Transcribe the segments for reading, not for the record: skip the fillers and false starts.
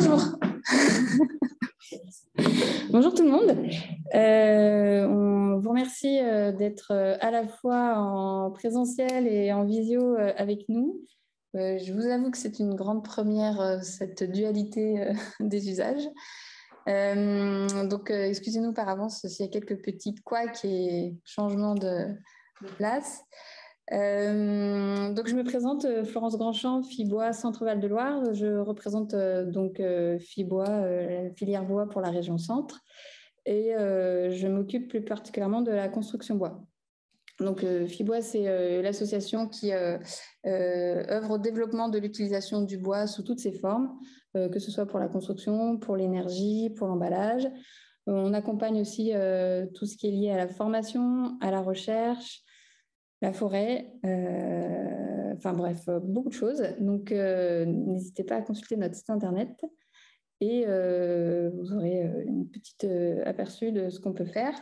Bonjour. Bonjour tout le monde. On vous remercie d'être à la fois en présentiel et en visio avec nous. Je vous avoue que c'est une grande première, cette dualité des usages. Donc, excusez-nous par avance s'il y a quelques petits couacs et changements de place. Donc, je me présente, Florence Grandchamp, Fibois, Centre-Val de Loire. Je représente donc Fibois, la filière bois pour la région Centre. Et je m'occupe plus particulièrement de la construction bois. Donc, Fibois, c'est l'association qui œuvre au développement de l'utilisation du bois sous toutes ses formes, que ce soit pour la construction, pour l'énergie, pour l'emballage. On accompagne aussi tout ce qui est lié à la formation, à la recherche, la forêt, enfin bref, beaucoup de choses. Donc, n'hésitez pas à consulter notre site internet et vous aurez une petite aperçu de ce qu'on peut faire.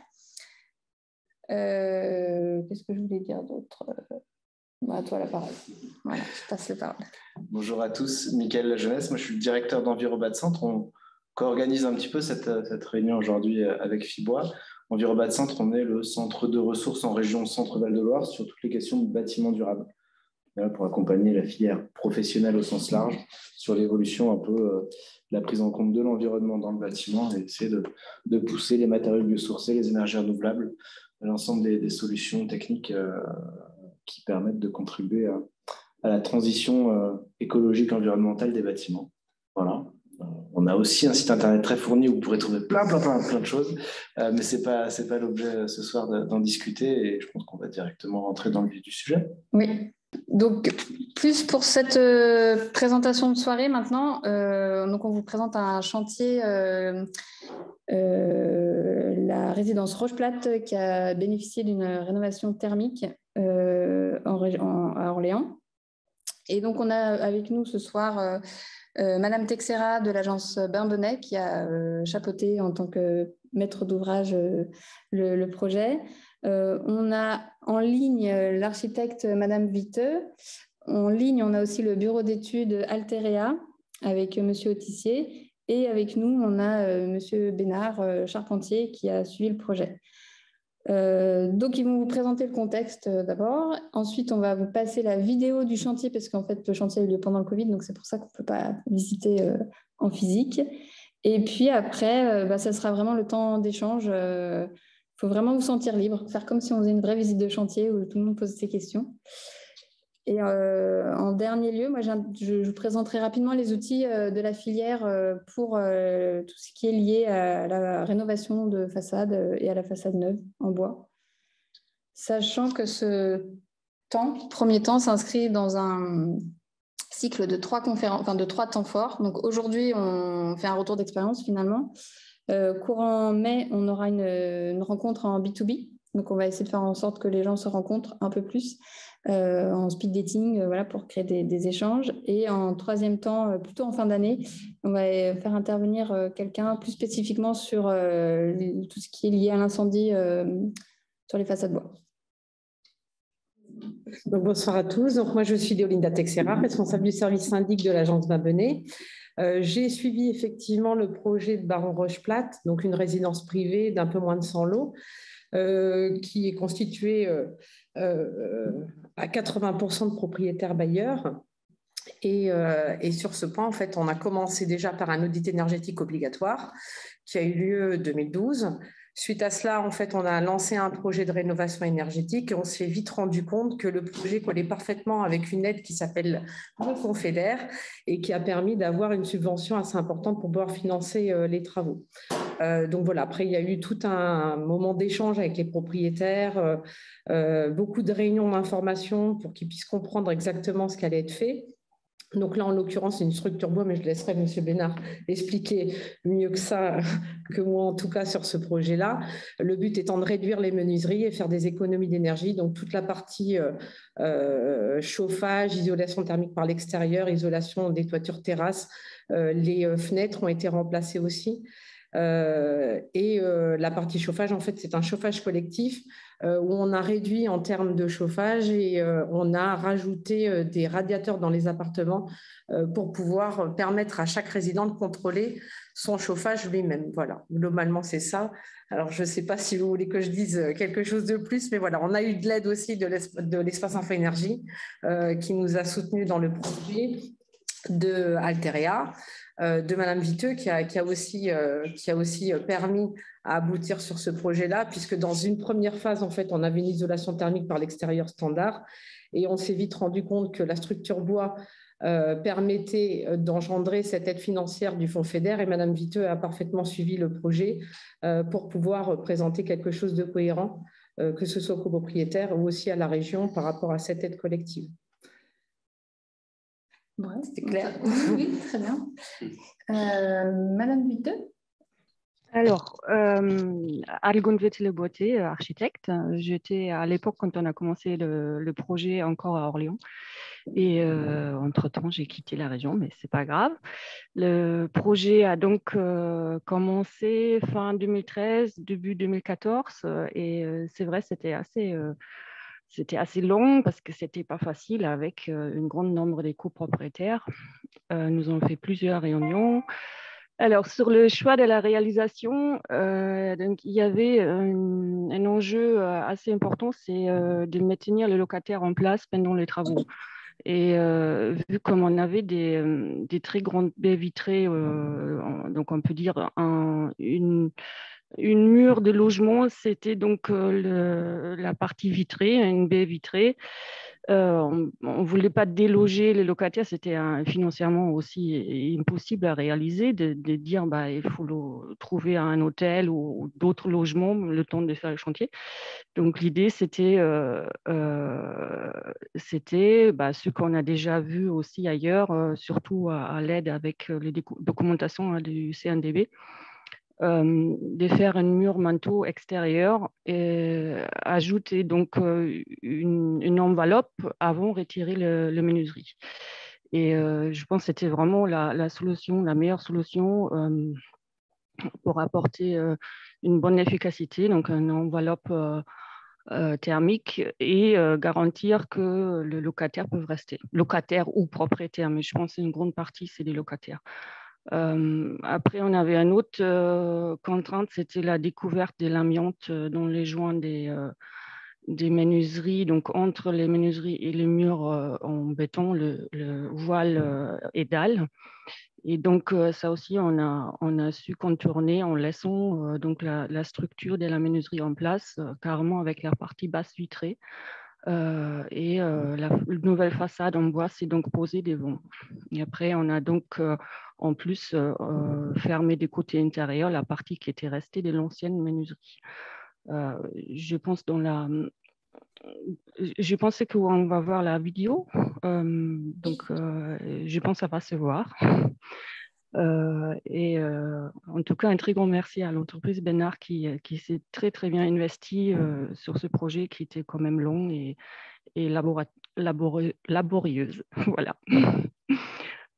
Qu'est-ce que je voulais dire d'autre? À toi la parole. Voilà, je passe la parole. Bonjour à tous, Mickaël Lajeunesse. Moi, je suis le directeur d'Envirobat Centre. On co-organise un petit peu cette réunion aujourd'hui avec Fibois. Envirobat Centre, on est le centre de ressources en région Centre-Val de Loire sur toutes les questions de bâtiments durables. Pour accompagner la filière professionnelle au sens large sur l'évolution un peu de la prise en compte de l'environnement dans le bâtiment et essayer de pousser les matériaux biosourcés, les énergies renouvelables, l'ensemble des solutions techniques qui permettent de contribuer à la transition écologique environnementale des bâtiments. Voilà. On a aussi un site internet très fourni où vous pourrez trouver plein de choses, mais c'est pas l'objet ce soir d'en discuter et je pense qu'on va directement rentrer dans le vif du sujet. Oui. Donc, plus pour cette présentation de soirée maintenant, donc on vous présente un chantier, la résidence Rocheplate, qui a bénéficié d'une rénovation thermique à Orléans. Et donc, on a avec nous ce soir Madame Texera de l'agence Bain-Bonnet qui a chapeauté en tant que maître d'ouvrage le projet. On a en ligne l'architecte Madame Viteux. En ligne, on a aussi le bureau d'études Alterea avec Monsieur Autissier. Et avec nous, on a Monsieur Bénard, charpentier, qui a suivi le projet. Donc, ils vont vous présenter le contexte d'abord. Ensuite, on va vous passer la vidéo du chantier parce qu'en fait, le chantier a eu lieu pendant le Covid, donc c'est pour ça qu'on ne peut pas visiter en physique. Et puis après, ça sera vraiment le temps d'échange. Il faut vraiment vous sentir libre, faire comme si on faisait une vraie visite de chantier où tout le monde pose ses questions. Et en dernier lieu, moi, je vous présenterai rapidement les outils de la filière pour tout ce qui est lié à la rénovation de façade et à la façade neuve en bois. Sachant que ce premier temps s'inscrit dans un cycle de 3 conférences, enfin de 3 temps forts. Donc aujourd'hui, on fait un retour d'expérience finalement. Courant mai, on aura une rencontre en B2B. Donc on va essayer de faire en sorte que les gens se rencontrent un peu plus en speed dating, voilà, pour créer des échanges. Et en troisième temps, plutôt en fin d'année, on va faire intervenir quelqu'un plus spécifiquement sur tout ce qui est lié à l'incendie sur les façades bois. Donc, bonsoir à tous. Donc, moi, je suis Déolinda Texera, responsable du service syndic de l'agence Bain-Bonnet. J'ai suivi effectivement le projet de Baron Rocheplate, donc une résidence privée d'un peu moins de 100 lots, qui est constituée à 80% de propriétaires bailleurs. Et sur ce point, en fait, on a commencé déjà par un audit énergétique obligatoire qui a eu lieu en 2012. Suite à cela, en fait, on a lancé un projet de rénovation énergétique et on s'est vite rendu compte que le projet collait parfaitement avec une aide qui s'appelle le Confédère et qui a permis d'avoir une subvention assez importante pour pouvoir financer les travaux. Donc voilà, après, il y a eu tout un moment d'échange avec les propriétaires, beaucoup de réunions d'information pour qu'ils puissent comprendre exactement ce qui allait être fait. Donc là, en l'occurrence, c'est une structure bois, mais je laisserai M. Bénard expliquer mieux que ça, que moi en tout cas, sur ce projet-là. Le but étant de réduire les menuiseries et faire des économies d'énergie. Donc toute la partie chauffage, isolation thermique par l'extérieur, isolation des toitures terrasses, les fenêtres ont été remplacées aussi. La partie chauffage, en fait, c'est un chauffage collectif où on a réduit en termes de chauffage et on a rajouté des radiateurs dans les appartements pour pouvoir permettre à chaque résident de contrôler son chauffage lui-même. Voilà, globalement, c'est ça. Alors, je ne sais pas si vous voulez que je dise quelque chose de plus, mais voilà, on a eu de l'aide aussi de l'Espace Info Énergie qui nous a soutenus dans le projet, de Alteria, de Madame Viteux qui a aussi permis à aboutir sur ce projet-là, puisque dans une première phase, en fait, on avait une isolation thermique par l'extérieur standard et on s'est vite rendu compte que la structure bois permettait d'engendrer cette aide financière du Fonds FEDER et Madame Viteux a parfaitement suivi le projet pour pouvoir présenter quelque chose de cohérent, que ce soit aux copropriétaires ou aussi à la région par rapport à cette aide collective. Ouais, c'était clair. Oui, très bien. Madame Viteux? Alors, Algon Vettele-Boité, architecte. J'étais à l'époque, quand on a commencé le projet, encore à Orléans. Et entre-temps, j'ai quitté la région, mais ce n'est pas grave. Le projet a donc commencé fin 2013, début 2014. Et c'est vrai, c'était assez long parce que ce n'était pas facile avec un grand nombre des copropriétaires. Nous avons fait plusieurs réunions. Alors, sur le choix de la réalisation, donc, il y avait un enjeu assez important, c'est de maintenir le locataire en place pendant les travaux. Et vu comme on avait des très grandes baies vitrées, donc on peut dire une mur de logement, c'était donc la partie vitrée, une baie vitrée. On ne voulait pas déloger les locataires, c'était financièrement aussi impossible à réaliser, de dire il faut trouver un hôtel ou d'autres logements le temps de faire le chantier. Donc l'idée, c'était ce qu'on a déjà vu aussi ailleurs, surtout à l'aide avec les documentations du CNDB. De faire un mur manteau extérieur et ajouter donc une enveloppe avant de retirer le menuiserie. Et je pense que c'était vraiment la solution, la meilleure solution pour apporter une bonne efficacité, donc une enveloppe thermique et garantir que le locataire peut rester, locataire ou propriétaire, mais je pense qu'une grande partie, c'est des locataires. Après, on avait une autre contrainte, c'était la découverte de l'amiante dans les joints des menuiseries, donc entre les menuiseries et les murs en béton, le voile et dalle. Et donc, ça aussi, on a su contourner en laissant donc la structure de la menuiserie en place, carrément avec la partie basse vitrée. Et la nouvelle façade en bois s'est donc posée devant. Et après, on a donc en plus fermé des côtés intérieurs la partie qui était restée de l'ancienne menuiserie. Je pensais qu'on va voir la vidéo, donc je pense que ça va se voir. En tout cas, un très grand merci à l'entreprise Bénard qui s'est très très bien investie sur ce projet qui était quand même long et laborieuse. Voilà.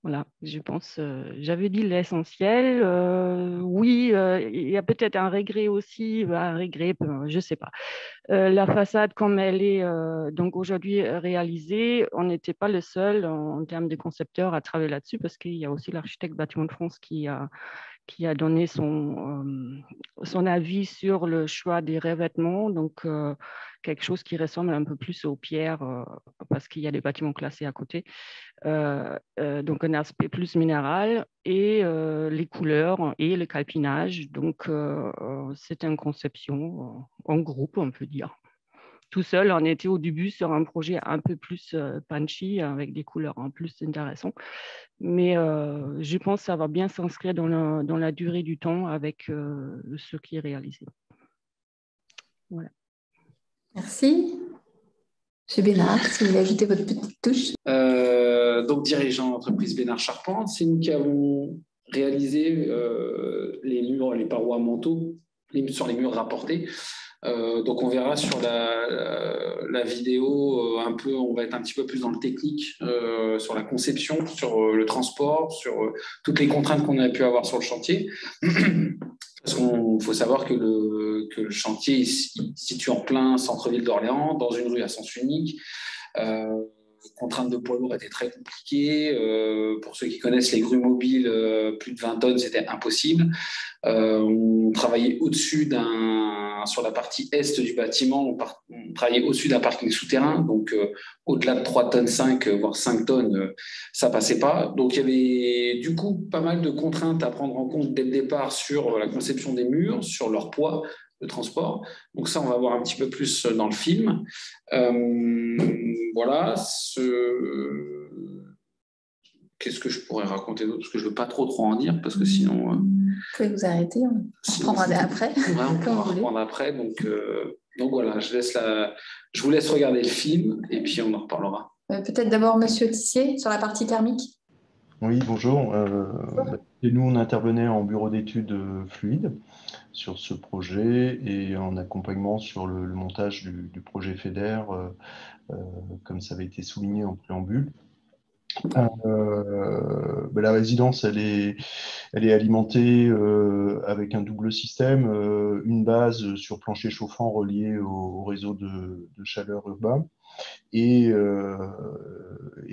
Voilà, je pense, j'avais dit l'essentiel. Oui, il y a peut-être un regret aussi, je ne sais pas. La façade, comme elle est donc aujourd'hui réalisée, on n'était pas le seul en termes de concepteurs à travailler là-dessus parce qu'il y a aussi l'architecte Bâtiment de France qui a donné son avis sur le choix des revêtements, donc quelque chose qui ressemble un peu plus aux pierres parce qu'il y a des bâtiments classés à côté. Donc un aspect plus minéral et les couleurs et le calpinage. Donc c'est une conception en groupe, on peut dire. Tout seul, on était au début sur un projet un peu plus punchy, avec des couleurs en plus intéressantes. Mais je pense que ça va bien s'inscrire dans la durée du temps avec ce qui est réalisé. Voilà. Merci. Monsieur Bénard, si vous voulez ajouter votre petite touche. Donc, dirigeant l'entreprise Bénard Charpente, c'est nous qui avons réalisé les murs, les parois manteaux sur les murs rapportés. Donc, on verra sur la vidéo on va être un petit peu plus dans le technique, sur la conception, sur le transport, sur toutes les contraintes qu'on a pu avoir sur le chantier. Parce qu'il faut savoir que le chantier est situé en plein centre-ville d'Orléans, dans une rue à sens unique. Contrainte de poids lourd était très compliquée. Pour ceux qui connaissent les grues mobiles, plus de 20 tonnes, c'était impossible. On travaillait au-dessus sur la partie est du bâtiment, on travaillait au-dessus d'un parking souterrain, donc au-delà de 3 tonnes 5, voire 5 tonnes, ça passait pas. Donc il y avait du coup pas mal de contraintes à prendre en compte dès le départ sur la conception des murs, sur leur poids de transport. Donc ça, on va voir un petit peu plus dans le film. Voilà. Qu'est-ce que je pourrais raconter d'autre? Parce que je ne veux pas trop en dire, parce que sinon... Vous pouvez vous arrêter, on reprendra après. Ouais, on pourra reprendre après. Donc voilà, je vous laisse regarder le film et puis on en reparlera. Peut-être d'abord Monsieur Tissier sur la partie thermique. Oui, bonjour. Et nous, on intervenait en bureau d'études fluides sur ce projet et en accompagnement sur le montage du projet FEDER, comme ça avait été souligné en préambule. La résidence, elle est alimentée avec un double système, une base sur plancher chauffant reliée au réseau de chaleur urbain. Et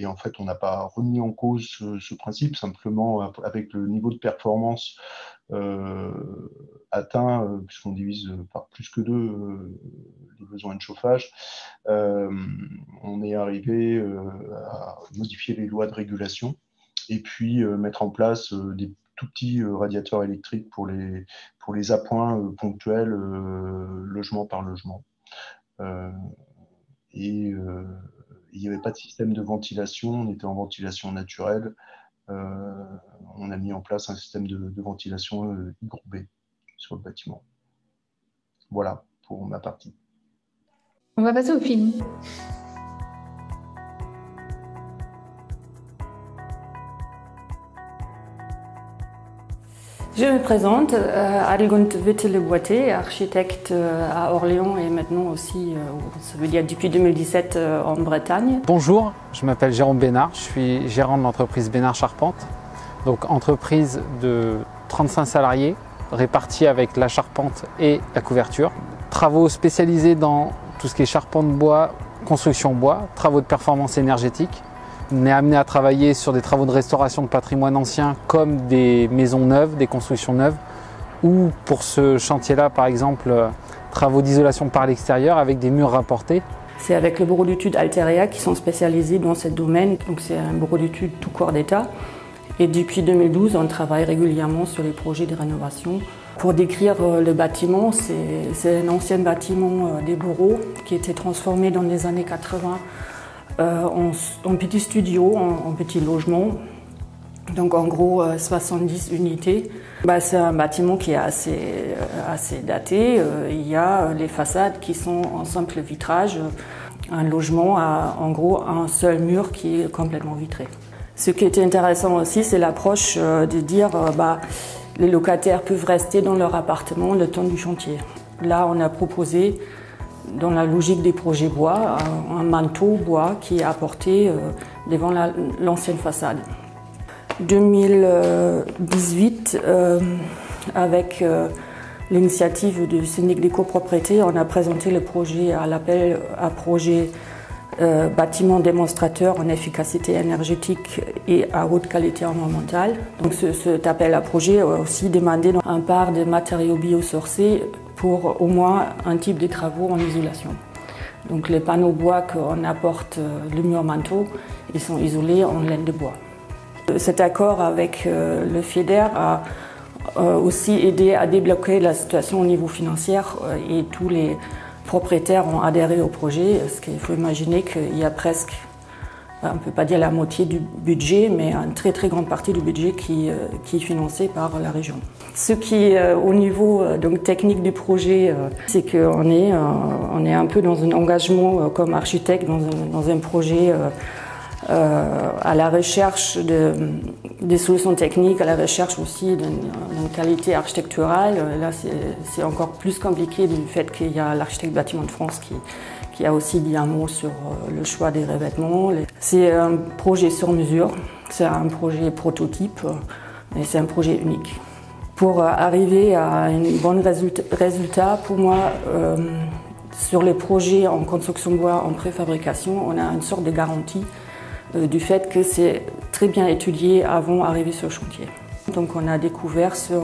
en fait, on n'a pas remis en cause ce principe, simplement avec le niveau de performance atteint, puisqu'on divise par plus que 2 les besoins de chauffage, on est arrivé à modifier les lois de régulation et puis mettre en place des tout petits radiateurs électriques pour les appoints ponctuels, logement par logement. Et il n'y avait pas de système de ventilation, on était en ventilation naturelle. On a mis en place un système de ventilation hygrobé sur le bâtiment. Voilà pour ma partie. On va passer au film. Je me présente, Adelgunde Witte-Le-Boitier, architecte à Orléans et maintenant aussi, ça veut dire depuis 2017, en Bretagne. Bonjour, je m'appelle Jérôme Bénard, je suis gérant de l'entreprise Bénard Charpente. Donc entreprise de 35 salariés répartis avec la charpente et la couverture. Travaux spécialisés dans tout ce qui est charpente bois, construction bois, travaux de performance énergétique. On est amené à travailler sur des travaux de restauration de patrimoine ancien comme des maisons neuves, des constructions neuves, ou pour ce chantier-là par exemple, travaux d'isolation par l'extérieur avec des murs rapportés. C'est avec le bureau d'études Alteria qui sont spécialisés dans ce domaine, donc c'est un bureau d'études tout corps d'État. Et depuis 2012, on travaille régulièrement sur les projets de rénovation. Pour décrire le bâtiment, c'est un ancien bâtiment des bureaux qui était transformé dans les années 80 en petit studio, en petit logement. Donc en gros 70 unités. C'est un bâtiment qui est assez daté. Il y a les façades qui sont en simple vitrage. Un logement a en gros un seul mur qui est complètement vitré. Ce qui était intéressant aussi, c'est l'approche de dire les locataires peuvent rester dans leur appartement le temps du chantier. Là, on a proposé, dans la logique des projets bois, un manteau bois qui est apporté devant l'ancienne façade. 2018, avec l'initiative du syndic des copropriétés, on a présenté le projet à l'appel à projet bâtiment démonstrateur en efficacité énergétique et à haute qualité environnementale. Donc cet appel à projet a aussi demandé un part de matériaux biosourcés pour au moins un type de travaux en isolation. Donc les panneaux bois qu'on apporte, le mur manteau, ils sont isolés en laine de bois. Cet accord avec le FEDER a aussi aidé à débloquer la situation au niveau financier et tous les propriétaires ont adhéré au projet, parce qu'il faut imaginer qu'il y a presque, on ne peut pas dire la moitié du budget, mais une très très grande partie du budget qui est financé par la région. Ce qui est au niveau donc, technique du projet, c'est qu'on est un peu dans un engagement comme architecte dans un projet à la recherche des solutions techniques, à la recherche aussi d'une qualité architecturale. Là, c'est encore plus compliqué du fait qu'il y a l'architecte bâtiment de France qui a aussi dit un mot sur le choix des revêtements. C'est un projet sur mesure, c'est un projet prototype, mais c'est un projet unique. pour arriver à un bon résultat, pour moi, sur les projets en construction bois en préfabrication, on a une sorte de garantie du fait que c'est très bien étudié avant d'arriver sur le chantier. Donc on a découvert sur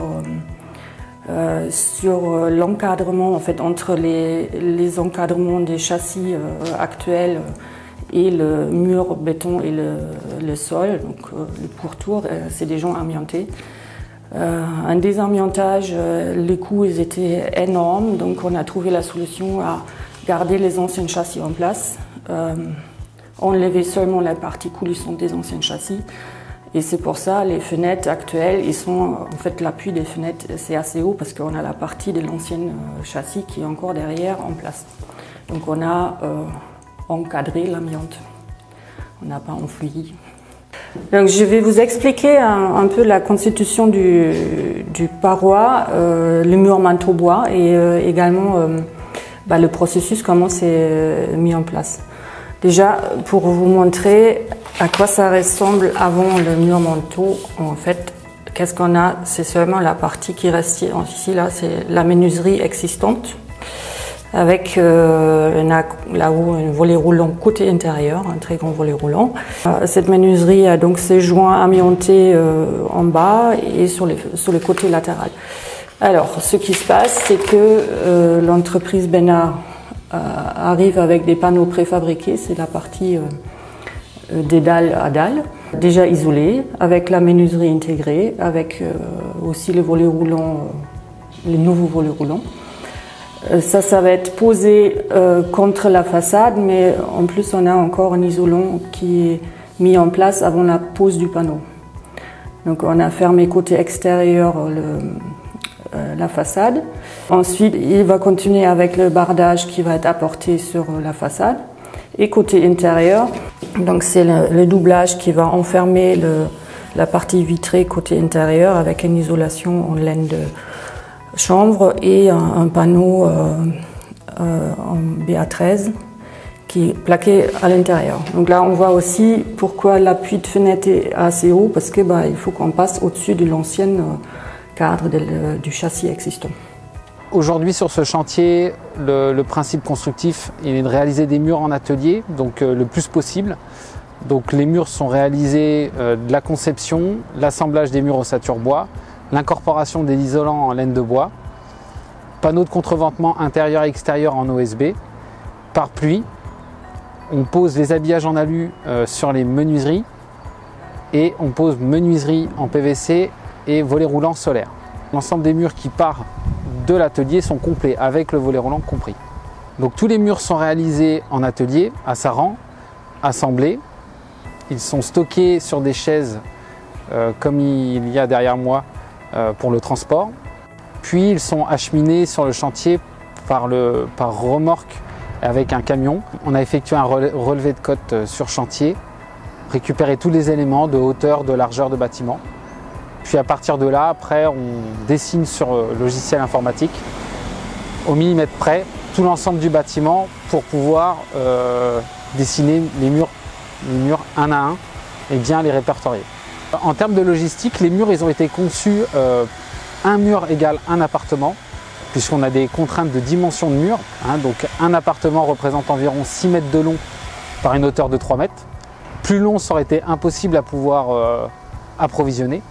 l'encadrement en fait, entre les encadrements des châssis actuels et le mur béton et le sol, donc le pourtour, c'est des gens amiantés. Un désamiantage, les coûts ils étaient énormes, donc on a trouvé la solution à garder les anciens châssis en place, enlever seulement la partie coulissante des anciens châssis. Et c'est pour ça les fenêtres actuelles, ils sont en fait l'appui des fenêtres, c'est assez haut parce qu'on a la partie de l'ancien châssis qui est encore derrière en place. Donc on a encadré l'amiante, on n'a pas enfoui. Donc je vais vous expliquer un peu la constitution du paroi, le mur manteau bois et également le processus, comment c'est mis en place. Déjà, pour vous montrer à quoi ça ressemble avant le mur manteau, en fait, qu'est-ce qu'on a? C'est seulement la partie qui reste ici, là, c'est la menuiserie existante, avec là-haut un volet roulant côté intérieur, un très grand volet roulant. Cette menuiserie a donc ses joints amiantés en bas et sur le côté latéral. Alors, ce qui se passe, c'est que l'entreprise Bénard arrive avec des panneaux préfabriqués, c'est la partie des dalles à dalles, déjà isolées, avec la menuiserie intégrée, avec aussi le volet roulant, les nouveaux volets roulants. Ça va être posé contre la façade, mais en plus on a encore un isolant qui est mis en place avant la pose du panneau. Donc on a fermé côté extérieur la façade. Ensuite, il va continuer avec le bardage qui va être apporté sur la façade. Et côté intérieur, donc c'est le doublage qui va enfermer la partie vitrée côté intérieur avec une isolation en laine de chanvre et un panneau en BA13 qui est plaqué à l'intérieur. Donc là, on voit aussi pourquoi l'appui de fenêtre est assez haut, parce que il faut qu'on passe au-dessus de l'ancien cadre du châssis existant. Aujourd'hui sur ce chantier, le principe constructif il est de réaliser des murs en atelier, donc le plus possible. Donc les murs sont réalisés de la conception, l'assemblage des murs ossature bois, l'incorporation des isolants en laine de bois, panneaux de contreventement intérieur et extérieur en OSB, par pluie. On pose les habillages en alu sur les menuiseries et on pose menuiserie en PVC et volet roulant solaire. L'ensemble des murs qui part de l'atelier sont complets avec le volet roulant compris. Donc tous les murs sont réalisés en atelier, à Saran, assemblés. Ils sont stockés sur des chaises comme il y a derrière moi pour le transport. Puis ils sont acheminés sur le chantier par remorque avec un camion. On a effectué un relevé de côte sur chantier, récupéré tous les éléments de hauteur, de largeur de bâtiment. Puis à partir de là, après, on dessine sur logiciel informatique, au millimètre près, tout l'ensemble du bâtiment pour pouvoir dessiner les murs un à un et bien les répertorier. En termes de logistique, les murs ils ont été conçus un mur égale un appartement, puisqu'on a des contraintes de dimension de mur. Donc un appartement représente environ 6 mètres de long par une hauteur de 3 mètres. Plus long, ça aurait été impossible à pouvoir approvisionner.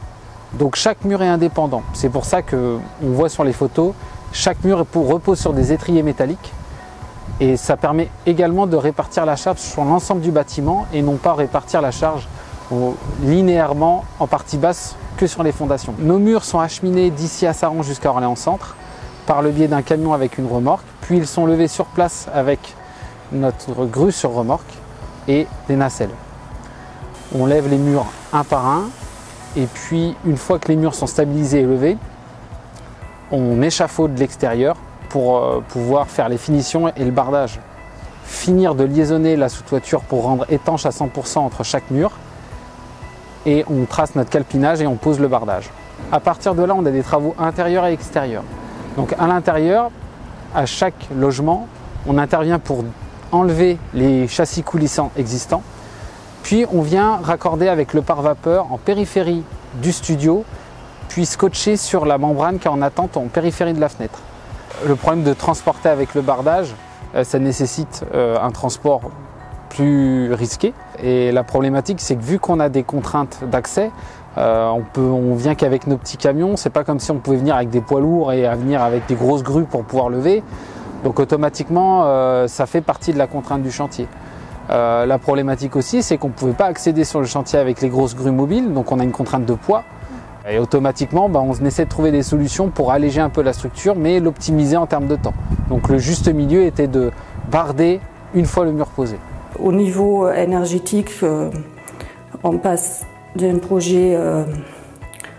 Donc chaque mur est indépendant. C'est pour ça qu'on voit sur les photos, chaque mur repose sur des étriers métalliques et ça permet également de répartir la charge sur l'ensemble du bâtiment et non pas répartir la charge linéairement en partie basse que sur les fondations. Nos murs sont acheminés d'ici à Saran jusqu'à Orléans Centre par le biais d'un camion avec une remorque, puis ils sont levés sur place avec notre grue sur remorque et des nacelles. On lève les murs un par un. Et puis, une fois que les murs sont stabilisés et levés, on échafaude l'extérieur pour pouvoir faire les finitions et le bardage. Finir de liaisonner la sous-toiture pour rendre étanche à 100% entre chaque mur. Et on trace notre calpinage et on pose le bardage. À partir de là, on a des travaux intérieurs et extérieurs. Donc à l'intérieur, à chaque logement, on intervient pour enlever les châssis coulissants existants. Puis on vient raccorder avec le pare-vapeur en périphérie du studio, puis scotché sur la membrane qui est en attente en périphérie de la fenêtre. Le problème de transporter avec le bardage, ça nécessite un transport plus risqué. Et la problématique, c'est que vu qu'on a des contraintes d'accès, on vient qu'avec nos petits camions. C'est pas comme si on pouvait venir avec des poids lourds et à venir avec des grosses grues pour pouvoir lever. Donc automatiquement, ça fait partie de la contrainte du chantier. La problématique aussi, c'est qu'on ne pouvait pas accéder sur le chantier avec les grosses grues mobiles, donc on a une contrainte de poids. Et automatiquement, on essaie de trouver des solutions pour alléger un peu la structure, mais l'optimiser en termes de temps. Donc le juste milieu était de barder une fois le mur posé. Au niveau énergétique, on passe d'un projet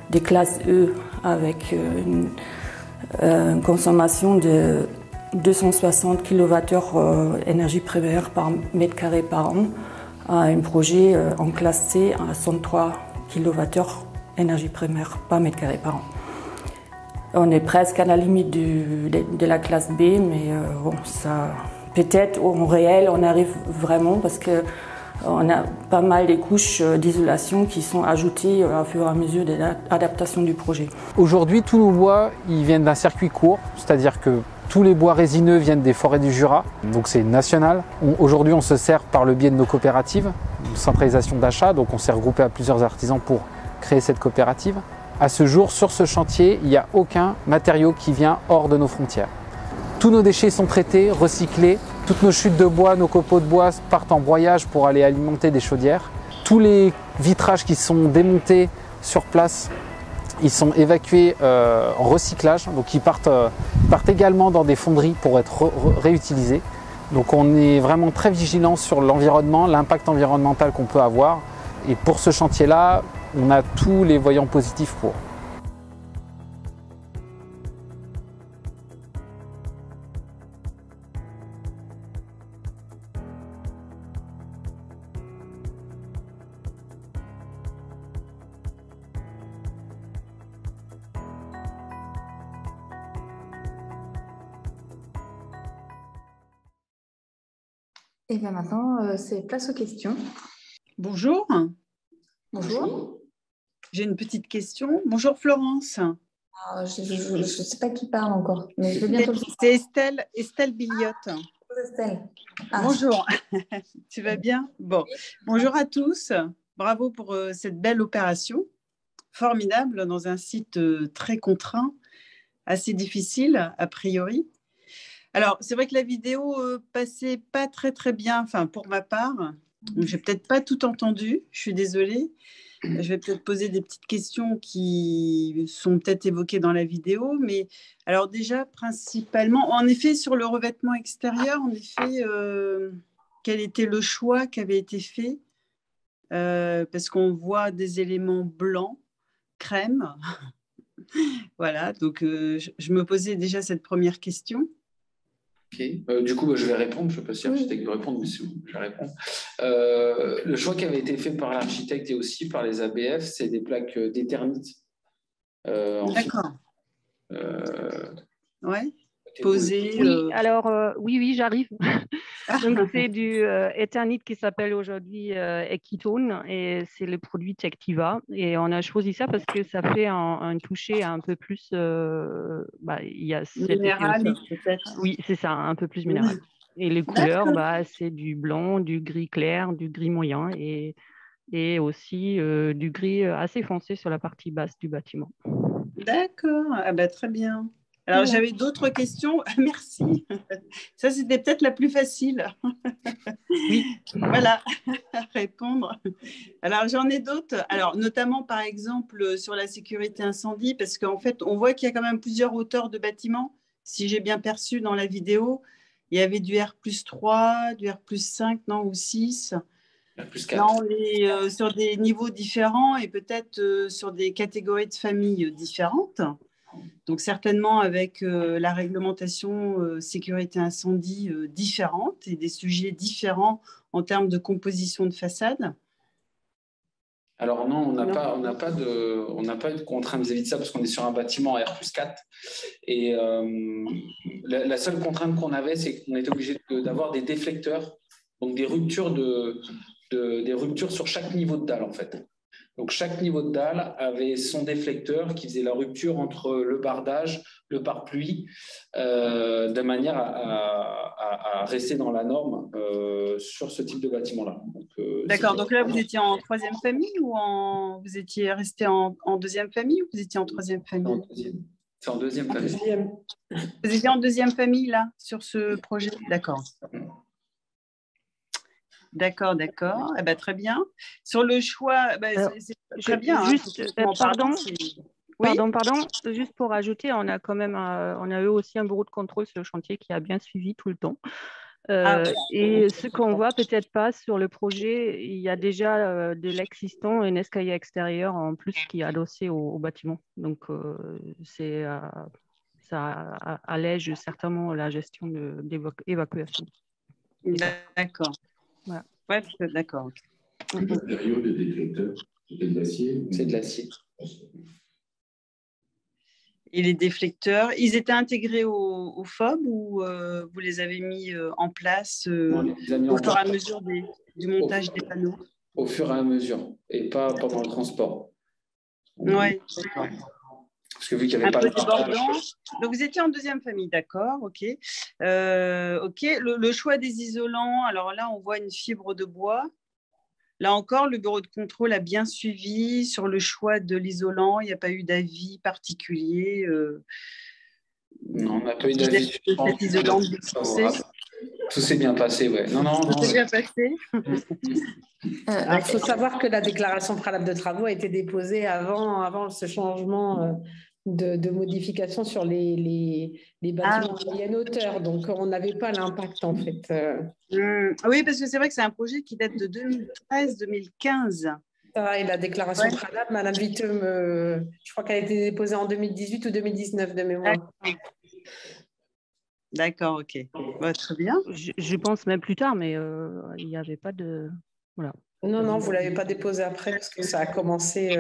des classes E avec une consommation de 260 kWh énergie primaire par mètre carré par an à un projet en classe C à 103 kWh énergie primaire par mètre carré par an. On est presque à la limite de la classe B, mais bon, ça, peut-être en réel on arrive vraiment parce que on a pas mal de couches d'isolation qui sont ajoutées au fur et à mesure de l'adaptation du projet. Aujourd'hui, tous nos bois ils viennent d'un circuit court, c'est-à-dire que tous les bois résineux viennent des forêts du Jura, donc c'est national. Aujourd'hui, on se sert par le biais de nos coopératives, une centralisation d'achat, donc on s'est regroupé à plusieurs artisans pour créer cette coopérative. À ce jour, sur ce chantier, il n'y a aucun matériau qui vient hors de nos frontières. Tous nos déchets sont traités, recyclés. Toutes nos chutes de bois, nos copeaux de bois partent en broyage pour aller alimenter des chaudières. Tous les vitrages qui sont démontés sur place, ils sont évacués en recyclage. Donc ils partent également dans des fonderies pour être réutilisés. Donc on est vraiment très vigilant sur l'environnement, l'impact environnemental qu'on peut avoir. Et pour ce chantier-là, on a tous les voyants positifs pour. Et bien maintenant, c'est place aux questions. Bonjour. Bonjour. J'ai une petite question. Bonjour Florence. Je ne sais pas qui parle encore, mais je vais bientôt le savoir. C'est Estelle Billiotte. Bonjour Estelle. Bonjour. Tu vas bien? Bon. Bonjour à tous. Bravo pour cette belle opération. Formidable dans un site très contraint, assez difficile a priori. Alors, c'est vrai que la vidéo passait pas très bien, enfin pour ma part. Je n'ai peut-être pas tout entendu, je suis désolée. Je vais peut-être poser des petites questions qui sont peut-être évoquées dans la vidéo. Mais alors déjà, principalement, en effet, sur le revêtement extérieur, en effet, quel était le choix qui avait été fait? Parce qu'on voit des éléments blancs, crème. Voilà, donc je me posais déjà cette première question. Ok. Du coup, je vais répondre. Je ne sais pas si l'architecte veut répondre, mais je vais répondre. Le choix qui avait été fait par l'architecte et aussi par les ABF, c'est des plaques d'éternite. D'accord. Ouais. Posé. Oui, alors oui, j'arrive. Donc c'est du Eternit qui s'appelle aujourd'hui Equitone et c'est le produit Tectiva. Et on a choisi ça parce que ça fait un toucher un peu plus. Il y a minéral, peut-être. Oui, c'est ça, un peu plus minéral. Et les couleurs, c'est du blanc, du gris clair, du gris moyen et aussi du gris assez foncé sur la partie basse du bâtiment. D'accord, très bien. Alors, j'avais d'autres questions. Merci. Ça, c'était peut-être la plus facile. Oui. Voilà, à répondre. Alors, j'en ai d'autres. Alors, notamment, par exemple, sur la sécurité incendie, parce qu'en fait, on voit qu'il y a quand même plusieurs hauteurs de bâtiments. Si j'ai bien perçu dans la vidéo, il y avait du R+3, du R+5, non, ou 6. R+4. Là, on est sur des niveaux différents et peut-être sur des catégories de familles différentes. Donc, certainement avec la réglementation sécurité incendie différente et des sujets différents en termes de composition de façade. Alors non, on n'a pas de contrainte vis-à-vis de ça parce qu'on est sur un bâtiment R+4. Et la seule contrainte qu'on avait, c'est qu'on était obligé d'avoir des déflecteurs, donc des ruptures sur chaque niveau de dalle en fait. Donc, chaque niveau de dalle avait son déflecteur qui faisait la rupture entre le bardage, le pare-pluie, de manière à rester dans la norme sur ce type de bâtiment-là. D'accord, donc là, vous étiez en troisième famille ou vous étiez resté en deuxième famille ou vous étiez en troisième famille? C'est en deuxième famille. Vous étiez en deuxième famille, là, sur ce projet? D'accord. D'accord, d'accord. Eh ben, très bien. Sur le choix, c'est très bien. Juste, pardon, oui. pardon, juste pour ajouter, on a quand même on a eu aussi un bureau de contrôle sur le chantier qui a bien suivi tout le temps. Et ce qu'on voit peut-être pas sur le projet, il y a déjà de l'existant un escalier extérieur en plus qui est adossé au bâtiment. Donc, ça allège certainement la gestion d'évacuation. D'accord. Voilà. Ouais, d'accord. Le matériau de déflecteur, c'était de l'acier? C'est de l'acier. Et les déflecteurs, ils étaient intégrés au FOB ou vous les avez mis en place au fur et à mesure du montage des panneaux? Au fur et à mesure, et pas pendant le transport. Oui, d'accord. Parce que vu qu'il n'y avait pas de débordant. Donc, vous étiez en deuxième famille, d'accord, ok. Ok, le choix des isolants, alors là, on voit une fibre de bois. Là encore, le bureau de contrôle a bien suivi sur le choix de l'isolant. Il n'y a pas eu d'avis particulier. Non, on n'a pas eu d'avis. Cet isolant tout s'est bien passé, ouais. Non. Tout s'est bien passé. Il faut savoir que la déclaration préalable de travaux a été déposée avant ce changement de modification sur les bâtiments de moyenne hauteur. Donc, on n'avait pas l'impact, en fait. Oui, parce que c'est vrai que c'est un projet qui date de 2013-2015. Et la déclaration préalable, Madame Viteux, je crois qu'elle a été déposée en 2018 ou 2019 de mémoire. D'accord, ok. Très bien. Je pense même plus tard, mais il n'y avait pas de... Voilà. Non, vous ne l'avez pas déposé après parce que ça a commencé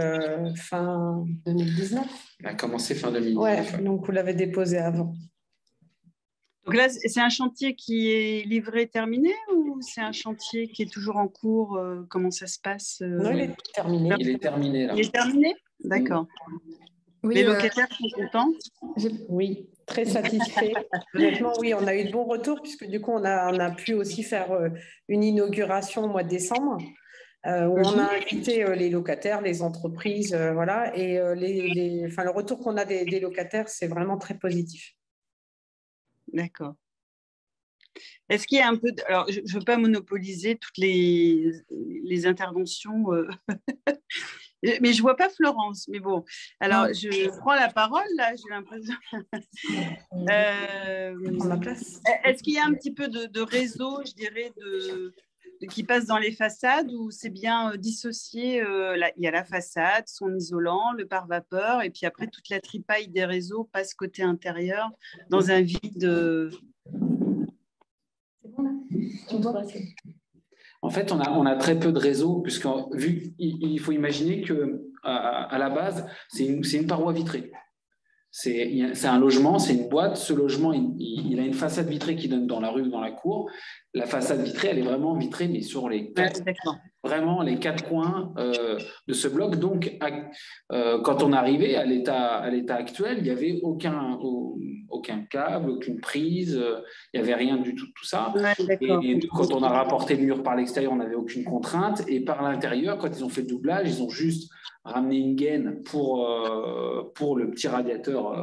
fin 2019. Ça a commencé fin 2019. Oui, donc vous l'avez déposé avant. Donc là, c'est un chantier qui est livré, terminé ou c'est un chantier qui est toujours en cours? Comment ça se passe? Non, il est terminé. Il est terminé, là. Il est terminé? D'accord. Oui, les locataires sont contents? Oui, très satisfaits. Honnêtement, oui, on a eu de bons retours puisque du coup, on a pu aussi faire une inauguration au mois de décembre où on a invité les locataires, les entreprises, voilà. Et le retour qu'on a des locataires, c'est vraiment très positif. D'accord. Est-ce qu'il y a un peu alors, je ne veux pas monopoliser toutes les interventions, mais je ne vois pas Florence. Mais bon, alors je prends la parole, là, j'ai l'impression. Est-ce qu'il y a un petit peu de réseau, je dirais, qui passe dans les façades ou c'est bien dissocié? Il y a la façade, son isolant, le pare-vapeur, et puis après, toute la tripaille des réseaux passe côté intérieur dans un vide. En fait, on a très peu de réseaux, puisqu'il faut imaginer qu'à la base, c'est une paroi vitrée. C'est un logement, c'est une boîte. Ce logement, il a une façade vitrée qui donne dans la rue ou dans la cour. La façade vitrée, elle est vraiment vitrée, mais sur les quatre coins de ce bloc. Donc, quand on arrivait à l'état actuel, il n'y avait aucun câble, aucune prise, il n'y avait rien du tout de tout ça. Et quand on a rapporté le mur par l'extérieur, on n'avait aucune contrainte. Et par l'intérieur, quand ils ont fait le doublage, ils ont juste ramené une gaine pour le petit radiateur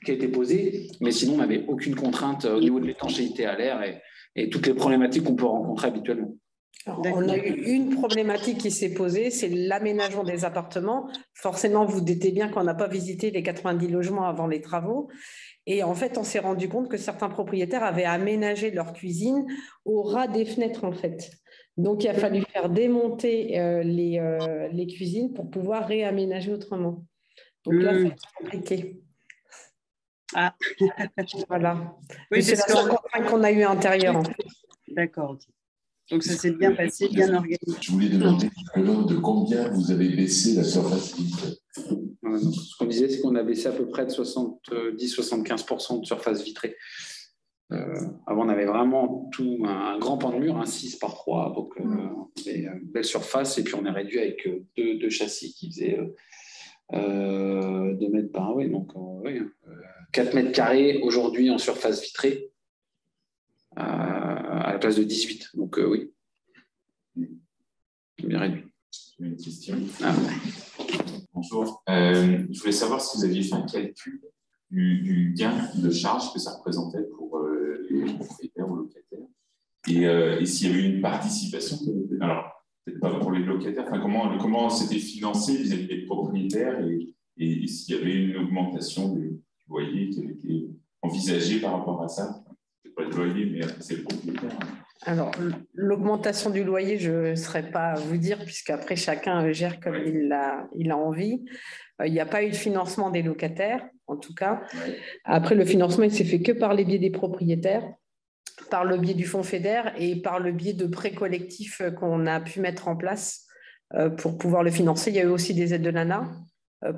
qui a été posé. Mais sinon, on n'avait aucune contrainte au niveau de l'étanchéité à l'air et toutes les problématiques qu'on peut rencontrer habituellement. Alors, on a eu une problématique qui s'est posée, c'est l'aménagement des appartements. Forcément, vous doutez bien qu'on n'a pas visité les 90 logements avant les travaux. Et en fait, on s'est rendu compte que certains propriétaires avaient aménagé leur cuisine au ras des fenêtres, en fait. Donc, il a fallu faire démonter les cuisines pour pouvoir réaménager autrement. Donc là, c'est compliqué. Ah. Voilà. Oui, c'est la seule contrainte qu'on a eue intérieure, en fait. D'accord, ok. Donc, ça s'est bien passé, bien organisé. Je voulais demander de combien vous avez baissé la surface vitrée. Ce qu'on disait, c'est qu'on a baissé à peu près de 70-75% de surface vitrée. Avant, on avait vraiment un grand pan de mur, un 6 par 3. Donc, belle surface. Et puis, on a réduit avec deux châssis qui faisaient 2 mètres par 1. Donc, 4 mètres carrés aujourd'hui en surface vitrée à la place de 18. Donc, oui, bien réduit. J'ai une question. Bonjour. Je voulais savoir si vous aviez fait un calcul du gain de charge que ça représentait pour les propriétaires ou locataires et s'il y avait une participation. Alors, peut-être pas pour les locataires, enfin, comment c'était financé vis-à-vis des propriétaires et s'il y avait une augmentation du loyer qui avait été envisagée par rapport à ça. C'est pas le loyer, mais c'est le propriétaire. Alors, l'augmentation du loyer, je ne saurais pas vous dire, puisqu'après, chacun gère comme il a envie. Il n'y a pas eu de financement des locataires, en tout cas. Après, le financement, il s'est fait que par les biais des propriétaires, par le biais du fonds FEDER et par le biais de prêts collectifs qu'on a pu mettre en place pour pouvoir le financer. Il y a eu aussi des aides de l'ANA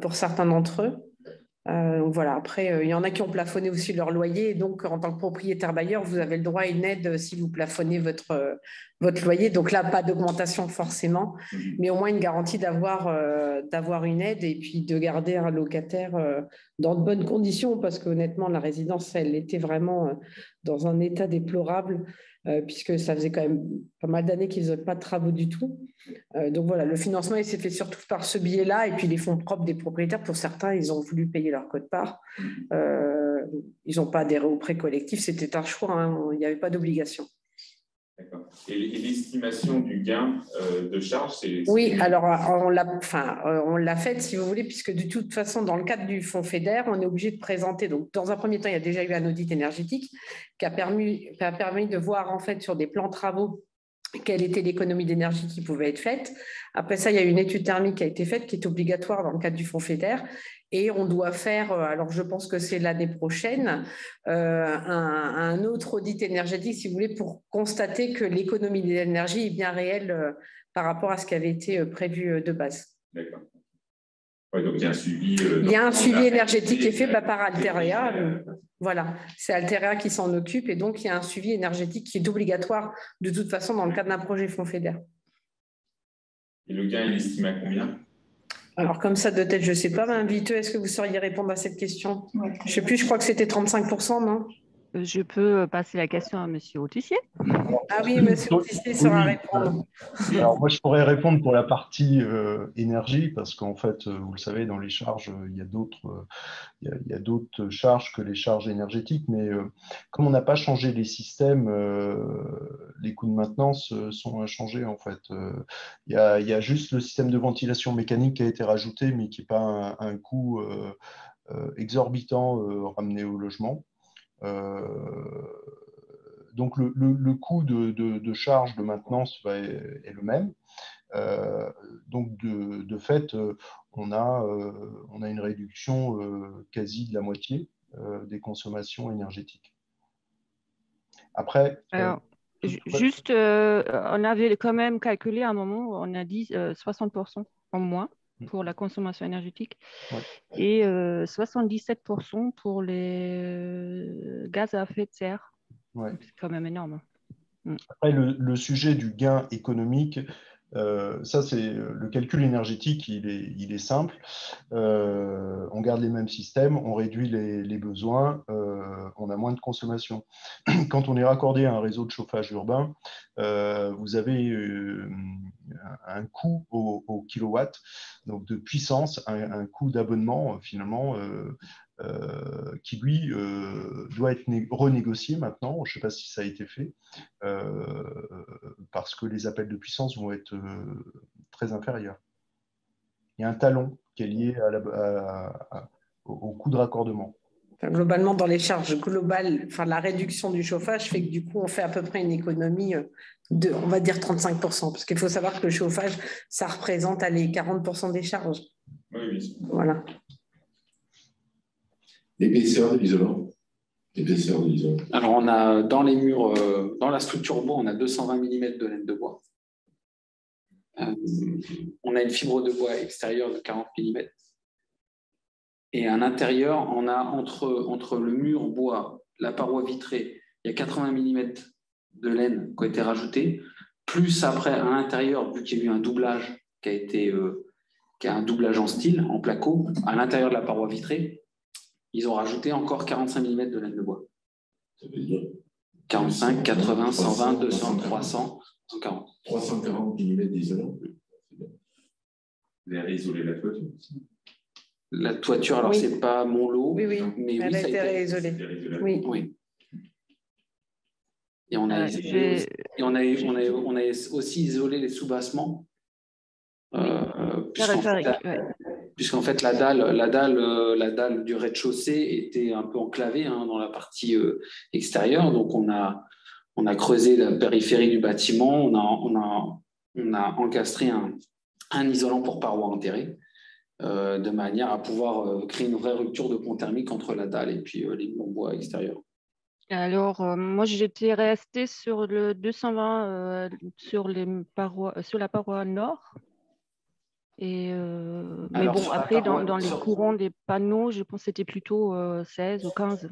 pour certains d'entre eux. Donc voilà, après, il y en a qui ont plafonné aussi leur loyer. Et donc, en tant que propriétaire bailleur, vous avez le droit à une aide si vous plafonnez votre loyer. Donc là, pas d'augmentation forcément, mais au moins une garantie d'avoir une aide et puis de garder un locataire dans de bonnes conditions, parce qu'honnêtement, la résidence, elle était vraiment dans un état déplorable, puisque ça faisait quand même pas mal d'années qu'ils n'avaient pas de travaux du tout. Donc voilà, le financement, il s'est fait surtout par ce biais-là, et puis les fonds propres des propriétaires. Pour certains, ils ont voulu payer leur quote-part. Ils n'ont pas adhéré au prêt collectif, c'était un choix, hein, il n'y avait pas d'obligation. D'accord. Et l'estimation du gain de charge, c'est… Oui, alors on l'a faite, si vous voulez, puisque de toute façon, dans le cadre du fonds FEDER, on est obligé de présenter. Donc, dans un premier temps, il y a déjà eu un audit énergétique qui a permis de voir, en fait, sur des plans travaux, quelle était l'économie d'énergie qui pouvait être faite. Après ça, il y a une étude thermique qui a été faite, qui est obligatoire dans le cadre du fonds FEDER. Et on doit faire, alors je pense que c'est l'année prochaine, un autre audit énergétique, si vous voulez, pour constater que l'économie d'énergie est bien réelle par rapport à ce qui avait été prévu de base. D'accord. Ouais, donc il y a un suivi. Il y a un suivi énergétique qui est fait par Alteria. Voilà, c'est Alteria qui s'en occupe, et donc il y a un suivi énergétique qui est obligatoire de toute façon dans le cadre d'un projet fonds FEDER. Et le gain, il est estimé à combien? Alors, comme ça, de tête, je ne sais pas. Mme Viteux, est-ce que vous sauriez répondre à cette question? Je ne sais plus, je crois que c'était 35%, non? Je peux passer la question à M. Autissier. Ah oui, M. Autissier saura répondre. Alors, moi, je pourrais répondre pour la partie énergie, parce qu'en fait, vous le savez, dans les charges, il y a d'autres charges que les charges énergétiques, mais comme on n'a pas changé les systèmes, les coûts de maintenance sont inchangés, en fait. Il y a juste le système de ventilation mécanique qui a été rajouté, mais qui n'est pas un coût exorbitant ramené au logement. Donc le coût de charge de maintenance est le même. Donc de fait, on a une réduction quasi de la moitié des consommations énergétiques. Après, alors, juste, on avait quand même calculé à un moment, on a dit 60% en moins pour la consommation énergétique, et 77% pour les gaz à effet de serre. C'est quand même énorme. Après, le sujet du gain économique, ça, c'est le calcul énergétique, il est simple. On garde les mêmes systèmes, on réduit les besoins, on a moins de consommation. Quand on est raccordé à un réseau de chauffage urbain, vous avez un coût au kilowatt, donc de puissance, un coût d'abonnement finalement qui lui doit être renégocié maintenant. Je ne sais pas si ça a été fait, parce que les appels de puissance vont être très inférieurs. Il y a un talon qui est lié au coût de raccordement. Globalement, dans les charges globales, la réduction du chauffage fait que du coup, on fait à peu près une économie de, on va dire, 35%. Parce qu'il faut savoir que le chauffage, ça représente les 40% des charges. Oui. Voilà. L'épaisseur de l'isolant. Alors, on a dans les murs, dans la structure bois, on a 220 mm de laine de bois. On a une fibre de bois extérieure de 40 mm. Et à l'intérieur, on a entre le mur bois, la paroi vitrée, il y a 80 mm de laine qui ont été rajoutés. plus après à l'intérieur, vu qu'il y a eu un doublage qui a un doublage en style, en placo, à l'intérieur de la paroi vitrée, ils ont rajouté encore 45 mm de laine de bois. Ça veut dire 45, 80, 120, 200, 300, 140. 340 mm d'isolant. Vous avez réisolé la toiture aussi. La toiture, alors Oui. c'est pas mon lot, Oui, mais elle oui, a ça a été été réisolée. Oui. Oui. Et on a, aussi isolé les sous-bassements. Puisqu'en fait, la dalle du rez-de-chaussée était un peu enclavée dans la partie extérieure. Donc, on a creusé la périphérie du bâtiment. On a encastré un isolant pour parois enterrées, de manière à pouvoir créer une vraie rupture de pont thermique entre la dalle et puis les murs en bois extérieurs. Alors, moi, j'étais restée sur le 220 sur la paroi nord. Mais bon, après, dans les courants des panneaux, je pense que c'était plutôt 16 ou 15.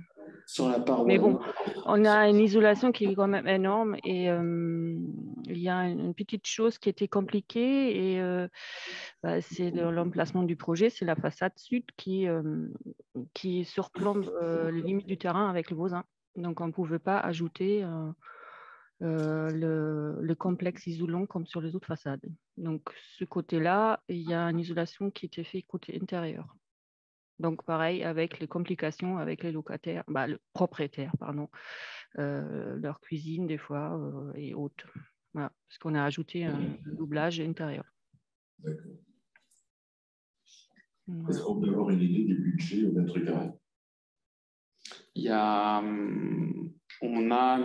Sur la paroi Mais bon, nord. on a une isolation qui est quand même énorme et il y a une petite chose qui était compliquée et c'est l'emplacement du projet, c'est la façade sud qui surplombe les limites du terrain avec le Vauxin. Donc, on ne pouvait pas ajouter le complexe isolant comme sur les autres façades. Donc, ce côté-là, il y a une isolation qui était faite côté intérieur. Donc, pareil, avec les complications avec les locataires, le propriétaire, pardon, leur cuisine des fois et autres. Voilà, parce qu'on a ajouté un doublage intérieur. D'accord. Est-ce qu'on peut avoir une idée du budget au mètre carré? On a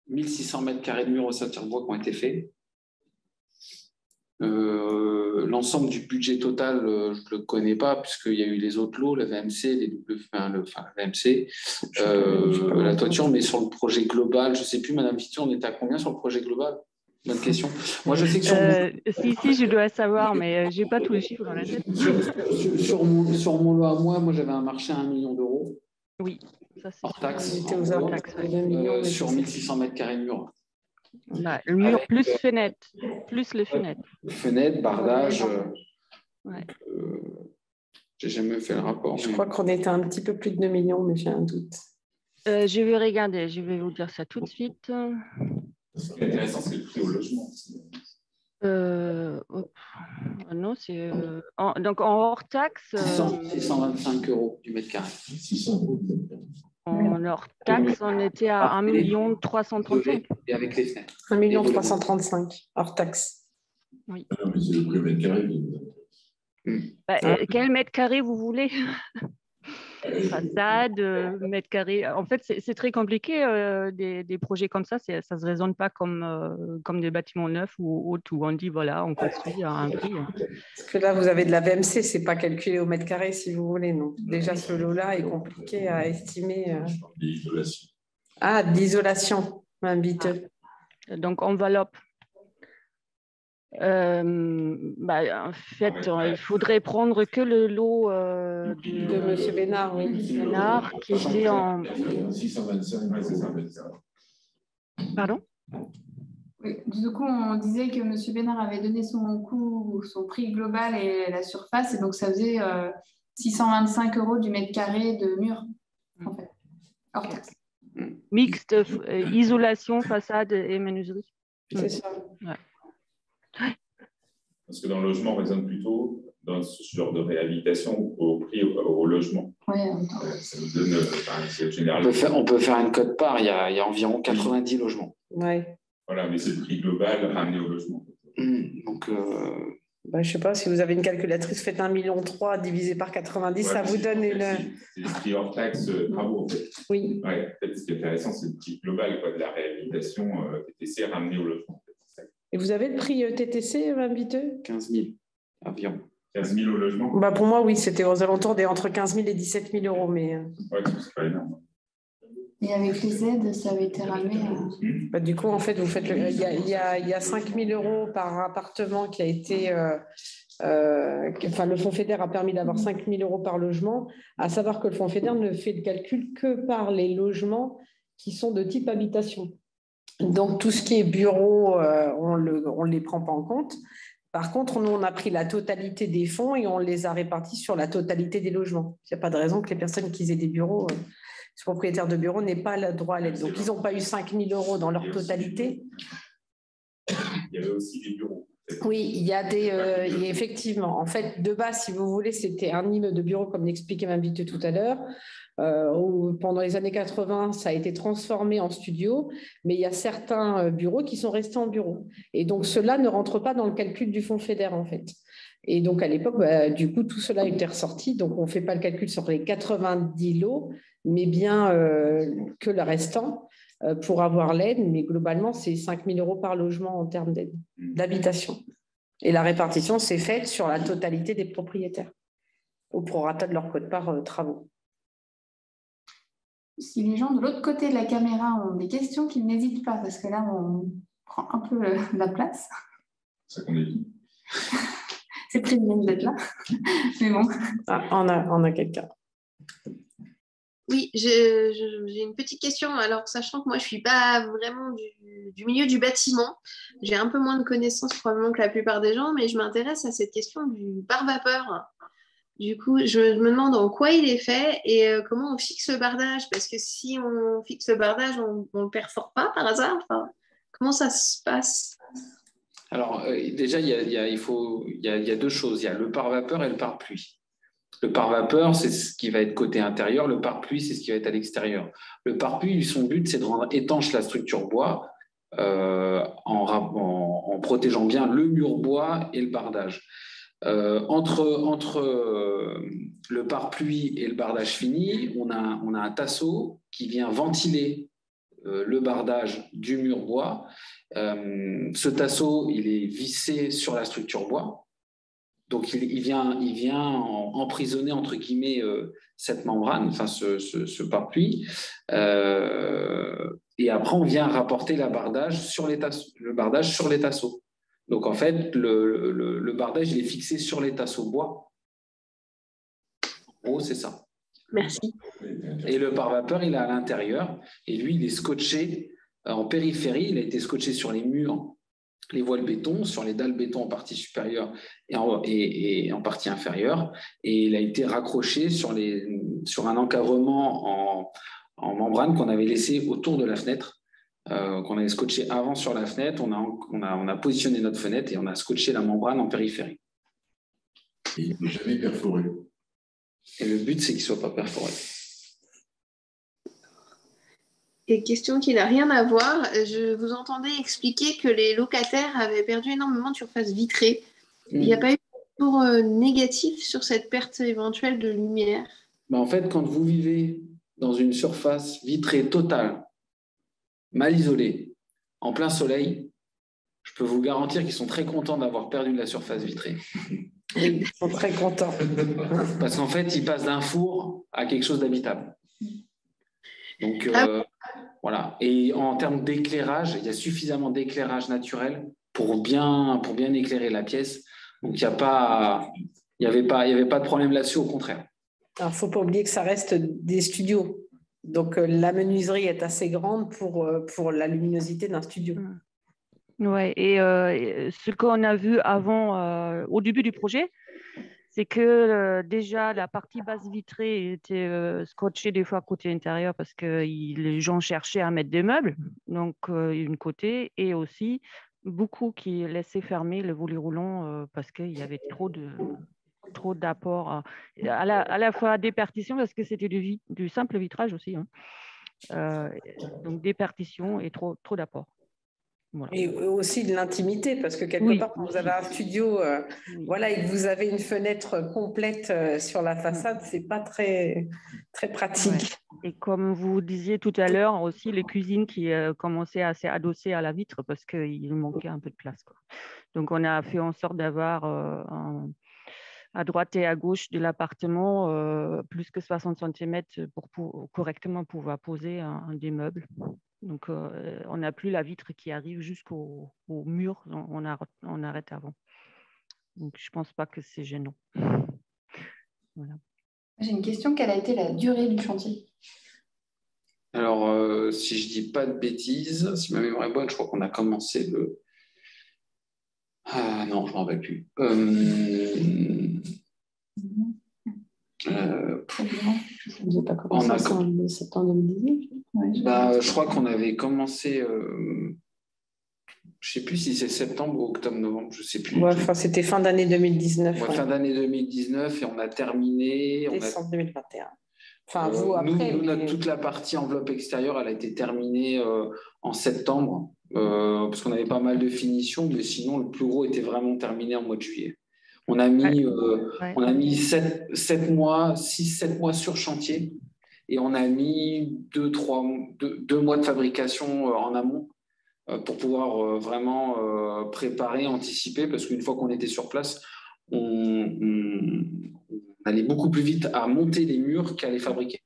1600 mètres carrés de murs au ceinture bois qui ont été faits. L'ensemble du budget total, je ne le connais pas, puisqu'il y a eu les autres lots, la VMC, la toiture, mais sur le projet global, je ne sais plus, Madame Fitu, on était à combien sur le projet global? Bonne question. Moi, je sais que si, je dois savoir, mais je n'ai pas tous les chiffres dans la tête. Sur mon lot à moi, j'avais un marché à 1 million d'euros. Oui, ça c'est hors taxe. Sur 1600 mètres carrés de mur. Le mur plus fenêtre, plus les fenêtres. Fenêtres, bardage. J'ai jamais fait le rapport. Je crois qu'on était un petit peu plus de 2 millions, mais j'ai un doute. Je vais regarder, je vais vous dire ça tout de suite. Ce qui est intéressant, c'est le prix au logement. Non, c'est donc en hors taxe. 625 € du mètre carré. 600 € du mètre carré. En hors taxe, on était à 1 335 000. Et avec les fenêtres. 1 335 000 hors taxe. Oui. Ah, mais c'est le prix au mètre carré. Quel mètre carré vous voulez? Façade, mètre carré. En fait, c'est très compliqué, des projets comme ça. Ça ne se raisonne pas comme des bâtiments neufs ou autres où on dit, voilà, on construit à un prix. Parce que là, vous avez de la VMC, ce n'est pas calculé au mètre carré, si vous voulez. Non. Déjà, ce lot-là est compliqué à estimer. L'isolation. Ah, d'isolation, Biteux. Donc, enveloppe. En fait, il faudrait prendre que le lot de M. Bénard, Bénard, qui était en... 625, c'est ça. Pardon? Oui, du coup, on disait que M. Bénard avait donné son prix global et la surface, et donc ça faisait 625 € du mètre carré de mur, en fait, hors taxe. Mixte, isolation, façade et menuiserie. C'est ça. Ouais. Parce que dans le logement, on raisonne plutôt dans ce genre de réhabilitation au prix au logement. Oui, ça nous donne, c'est général. On peut faire une cote-part, il y a environ 90 logements. Ouais. Voilà, mais c'est le prix global ramené au logement. Donc, je ne sais pas, si vous avez une calculatrice, faites 1,3 million divisé par 90, ça vous donne une... C'est le prix hors taxe travaux, en fait. Oui. Ouais, en fait, ce qui est intéressant, c'est le prix global de la réhabilitation TTC ramené au logement. Et vous avez le prix TTC, Biteux? 15 000 environ. 15 000 au logement? Pour moi, oui, c'était aux alentours entre 15 000 et 17 000 €. Mais... Oui, c'est pas énorme. Et avec les aides, ça avait été ramené à... Du coup, en fait, vous faites il y a 5 000 € par appartement qui a été... le Fonds FEDER a permis d'avoir 5 000 € par logement, à savoir que le Fonds FEDER ne fait le calcul que par les logements qui sont de type habitation. Donc, tout ce qui est bureau, on ne les prend pas en compte. Par contre, nous, on a pris la totalité des fonds et on les a répartis sur la totalité des logements. Il n'y a pas de raison que les personnes qui aient des bureaux, les propriétaires de bureaux, n'aient pas le droit à l'aide. Donc, ils n'ont pas eu 5 000 € dans leur totalité. Il y avait aussi des bureaux. Oui, il y a effectivement. En fait, de base, si vous voulez, c'était un immeuble de bureau, comme l'expliquait m'invité tout à l'heure. Où pendant les années 80, ça a été transformé en studio, mais il y a certains bureaux qui sont restés en bureau. Et donc, cela ne rentre pas dans le calcul du fonds FEDER, en fait. Et donc, à l'époque, du coup, tout cela était ressorti. Donc, on ne fait pas le calcul sur les 90 lots, mais bien que le restant pour avoir l'aide. Mais globalement, c'est 5 000 € par logement en termes d'aide, d'habitation. Et la répartition s'est faite sur la totalité des propriétaires, au prorata de leur quote-part travaux. Si les gens de l'autre côté de la caméra ont des questions, qu'ils n'hésitent pas, parce que là, on prend un peu la place. C'est ça qu'on a dit. C'est privilégié d'être là. Mais bon. Ah, on a quelqu'un. Oui, j'ai une petite question. Alors, sachant que moi, je ne suis pas vraiment du milieu du bâtiment, j'ai un peu moins de connaissances probablement que la plupart des gens, mais je m'intéresse à cette question du pare-vapeur. Du coup, je me demande en quoi il est fait et comment on fixe le bardage. Parce que si on fixe le bardage, on ne le perfore pas par hasard. Enfin, comment ça se passe? Alors, déjà, il y a deux choses. Il y a le pare-vapeur et le pare-pluie. Le pare-vapeur, c'est ce qui va être côté intérieur. Le pare-pluie, c'est ce qui va être à l'extérieur. Le pare-pluie, son but, c'est de rendre étanche la structure bois en protégeant bien le mur bois et le bardage. Entre le pare-pluie et le bardage fini, on a un tasseau qui vient ventiler le bardage du mur bois. Ce tasseau, il est vissé sur la structure bois. Donc, il vient emprisonner, entre guillemets, cette membrane, enfin ce pare-pluie. Et après, on vient rapporter le bardage sur les tasseaux. Donc, en fait, le bardage, il est fixé sur les tasseaux bois. En gros, c'est ça. Merci. Et le pare-vapeur, il est à l'intérieur. Et lui, il est scotché en périphérie. Il a été scotché sur les murs, les voiles béton, sur les dalles béton en partie supérieure et en partie inférieure. Et il a été raccroché sur un encadrement en membrane qu'on avait laissé autour de la fenêtre. Qu'on avait scotché avant sur la fenêtre, on a positionné notre fenêtre et on a scotché la membrane en périphérie. Et il n'est jamais perforé. Et le but, c'est qu'il ne soit pas perforé. Et question qui n'a rien à voir, je vous entendais expliquer que les locataires avaient perdu énormément de surface vitrée. Il n'y a pas eu de retour négatif sur cette perte éventuelle de lumière? En fait, quand vous vivez dans une surface vitrée totale, mal isolés, en plein soleil, je peux vous garantir qu'ils sont très contents d'avoir perdu de la surface vitrée. Ils sont très contents. Parce qu'en fait, ils passent d'un four à quelque chose d'habitable. Donc, voilà. Et en termes d'éclairage, il y a suffisamment d'éclairage naturel pour bien éclairer la pièce. Donc, il n'y avait pas de problème là-dessus, au contraire. Alors, il ne faut pas oublier que ça reste des studios. Donc, la menuiserie est assez grande pour la luminosité d'un studio. Oui, et ce qu'on a vu avant, au début du projet, c'est que déjà la partie basse vitrée était scotchée des fois côté intérieur parce que les gens cherchaient à mettre des meubles, donc une côté, et aussi beaucoup qui laissaient fermer le volet roulant parce qu'il y avait trop d'apports, à la fois des partitions parce que c'était du simple vitrage aussi, hein. Donc des partitions et trop d'apports. Voilà. Et aussi de l'intimité, parce que quelque part, quand vous avez un studio voilà, et que vous avez une fenêtre complète sur la façade, c'est pas très, très pratique. Ouais. Et comme vous disiez tout à l'heure, aussi les cuisines qui commençaient à s'adosser à la vitre parce qu'il manquait un peu de place, quoi. Donc, on a fait en sorte d'avoir à droite et à gauche de l'appartement plus que 60 cm pour correctement pouvoir poser des meubles. Donc, on n'a plus la vitre qui arrive jusqu'au mur, on arrête avant. Donc, je ne pense pas que c'est gênant. Voilà. J'ai une question, quelle a été la durée du chantier? Alors, si je dis pas de bêtises, si ma mémoire est bonne, je crois qu'on a commencé le... Ah non, je m'en rappelle plus. Vous n'avez pas commencé en septembre 2019 je crois qu'on avait commencé... je ne sais plus si c'est septembre ou octobre-novembre, je ne sais plus. Ouais, c'était fin d'année 2019. Ouais, fin d'année 2019 et on a terminé... Décembre 2021. Enfin, vous, après... toute la partie enveloppe extérieure, elle a été terminée en septembre, parce qu'on avait pas mal de finitions, mais sinon, le plus gros était vraiment terminé en mois de juillet. On a mis, on a mis 6-7 mois sur chantier et on a mis 2 mois de fabrication en amont pour pouvoir vraiment préparer, anticiper, parce qu'une fois qu'on était sur place, on allait beaucoup plus vite à monter les murs qu'à les fabriquer.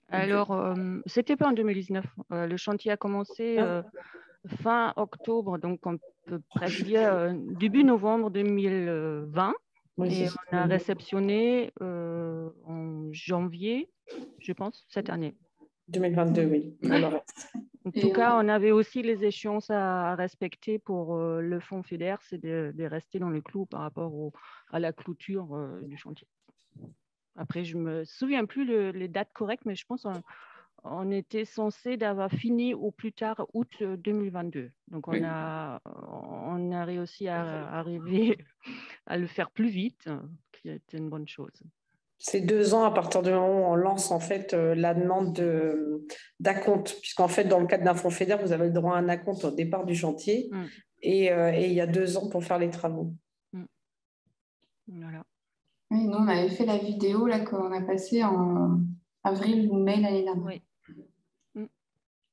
Alors, c'était pas en 2019. Le chantier a commencé fin octobre, donc on peut presque dire début novembre 2020. Et on a réceptionné en janvier, je pense, cette année. 2022, oui. En tout cas, on avait aussi les échéances à respecter pour le fonds FEDER, c'est de rester dans les clous par rapport à la clôture du chantier. Après, je ne me souviens plus les dates correctes, mais je pense qu'on était censé d'avoir fini au plus tard août 2022. Donc, on a réussi à arriver à le faire plus vite, qui était une bonne chose. C'est 2 ans à partir du moment où on lance en fait la demande d'acompte, puisqu'en fait, dans le cadre d'un fonds FEDER, vous avez le droit à un acompte au départ du chantier et il y a 2 ans pour faire les travaux. Voilà. Oui, nous, on avait fait la vidéo là, qu'on a passée en avril ou mai l'année dernière. Oui.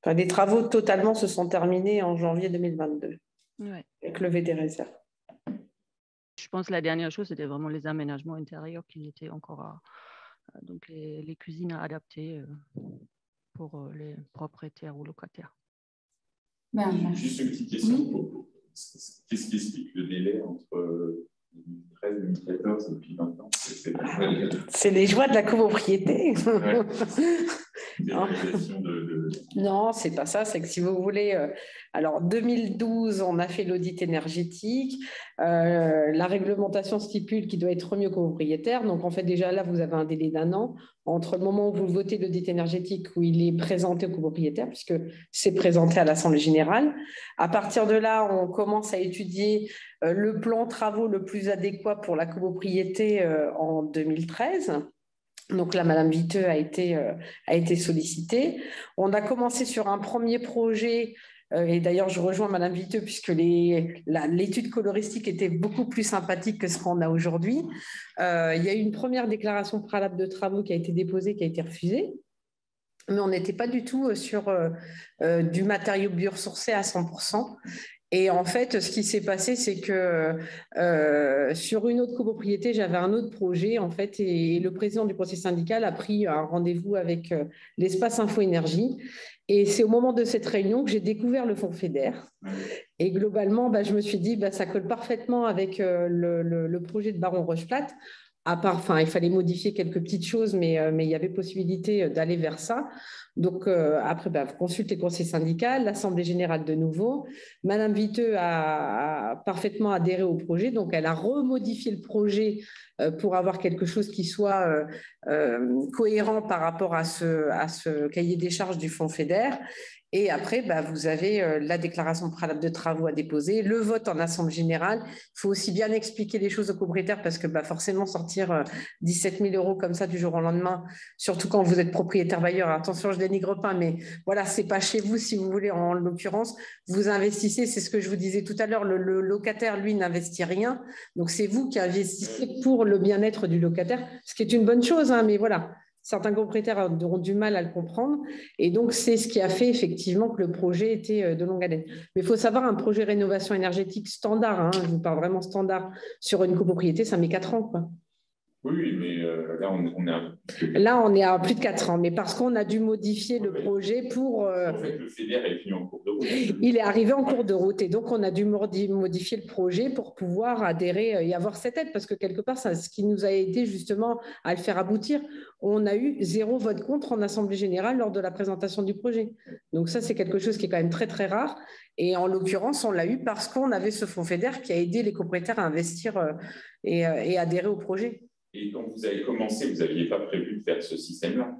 Enfin, les travaux totalement se sont terminés en janvier 2022 avec levée des réserves. Je pense que la dernière chose, c'était vraiment les aménagements intérieurs qui étaient encore donc les cuisines à adapter pour les propriétaires ou locataires. Juste une petite question. Qu'est-ce qui explique le délai entre 2013, 2014 et puis maintenant? C'est les joies de la copropriété. Non, c'est pas ça. C'est que si vous voulez, alors 2012, on a fait l'audit énergétique. La réglementation stipule qu'il doit être remis au copropriétaire. Donc en fait, déjà là, vous avez un délai d'1 an entre le moment où vous votez l'audit énergétique, où il est présenté au copropriétaire, puisque c'est présenté à l'Assemblée générale. À partir de là, on commence à étudier le plan travaux le plus adéquat pour la copropriété en 2013. Donc là, Madame Viteux a été sollicitée. On a commencé sur un premier projet, et d'ailleurs, je rejoins Madame Viteux, puisque l'étude coloristique était beaucoup plus sympathique que ce qu'on a aujourd'hui. Il y a eu une première déclaration préalable de travaux qui a été déposée, qui a été refusée. Mais on n'était pas du tout sur du matériau biosourcé à 100%. Et en fait, ce qui s'est passé, c'est que sur une autre copropriété, j'avais un autre projet, en fait, et le président du conseil syndical a pris un rendez-vous avec l'espace Info Énergie. Et c'est au moment de cette réunion que j'ai découvert le fonds FEDER. Et globalement, je me suis dit, ça colle parfaitement avec le projet de Baron Rocheplatte. À part, il fallait modifier quelques petites choses, mais il y avait possibilité d'aller vers ça. Donc, après, vous consultez le conseil syndical, l'Assemblée générale de nouveau. Madame Viteux a parfaitement adhéré au projet, donc elle a remodifié le projet pour avoir quelque chose qui soit cohérent par rapport à ce cahier des charges du fonds FEDER. Et après, vous avez la déclaration préalable de travaux à déposer, le vote en assemblée générale. Il faut aussi bien expliquer les choses aux copropriétaires parce que forcément, sortir 17 000 € comme ça du jour au lendemain, surtout quand vous êtes propriétaire bailleur, attention, je ne dénigre pas, mais voilà, ce n'est pas chez vous, si vous voulez, en l'occurrence. Vous investissez, c'est ce que je vous disais tout à l'heure, le locataire, lui, n'investit rien. Donc, c'est vous qui investissez pour le bien-être du locataire, ce qui est une bonne chose, mais voilà. Certains propriétaires auront du mal à le comprendre. Et donc, c'est ce qui a fait effectivement que le projet était de longue haleine. Mais il faut savoir, un projet rénovation énergétique standard, je vous parle vraiment standard, sur une copropriété, ça met 4 ans, quoi. Oui, mais là, on est à... Là, on est à plus de 4 ans, mais parce qu'on a dû modifier le projet pour... En fait, le FEDER est venu en cours de route. Il est arrivé en cours de route et donc on a dû modifier le projet pour pouvoir adhérer et avoir cette aide, parce que quelque part, c'est ce qui nous a aidé justement à le faire aboutir. On a eu 0 vote contre en Assemblée générale lors de la présentation du projet. Donc ça, c'est quelque chose qui est quand même très, très rare. Et en l'occurrence, on l'a eu parce qu'on avait ce fonds FEDER qui a aidé les propriétaires à investir et adhérer au projet. Et quand vous avez commencé, vous n'aviez pas prévu de faire ce système-là?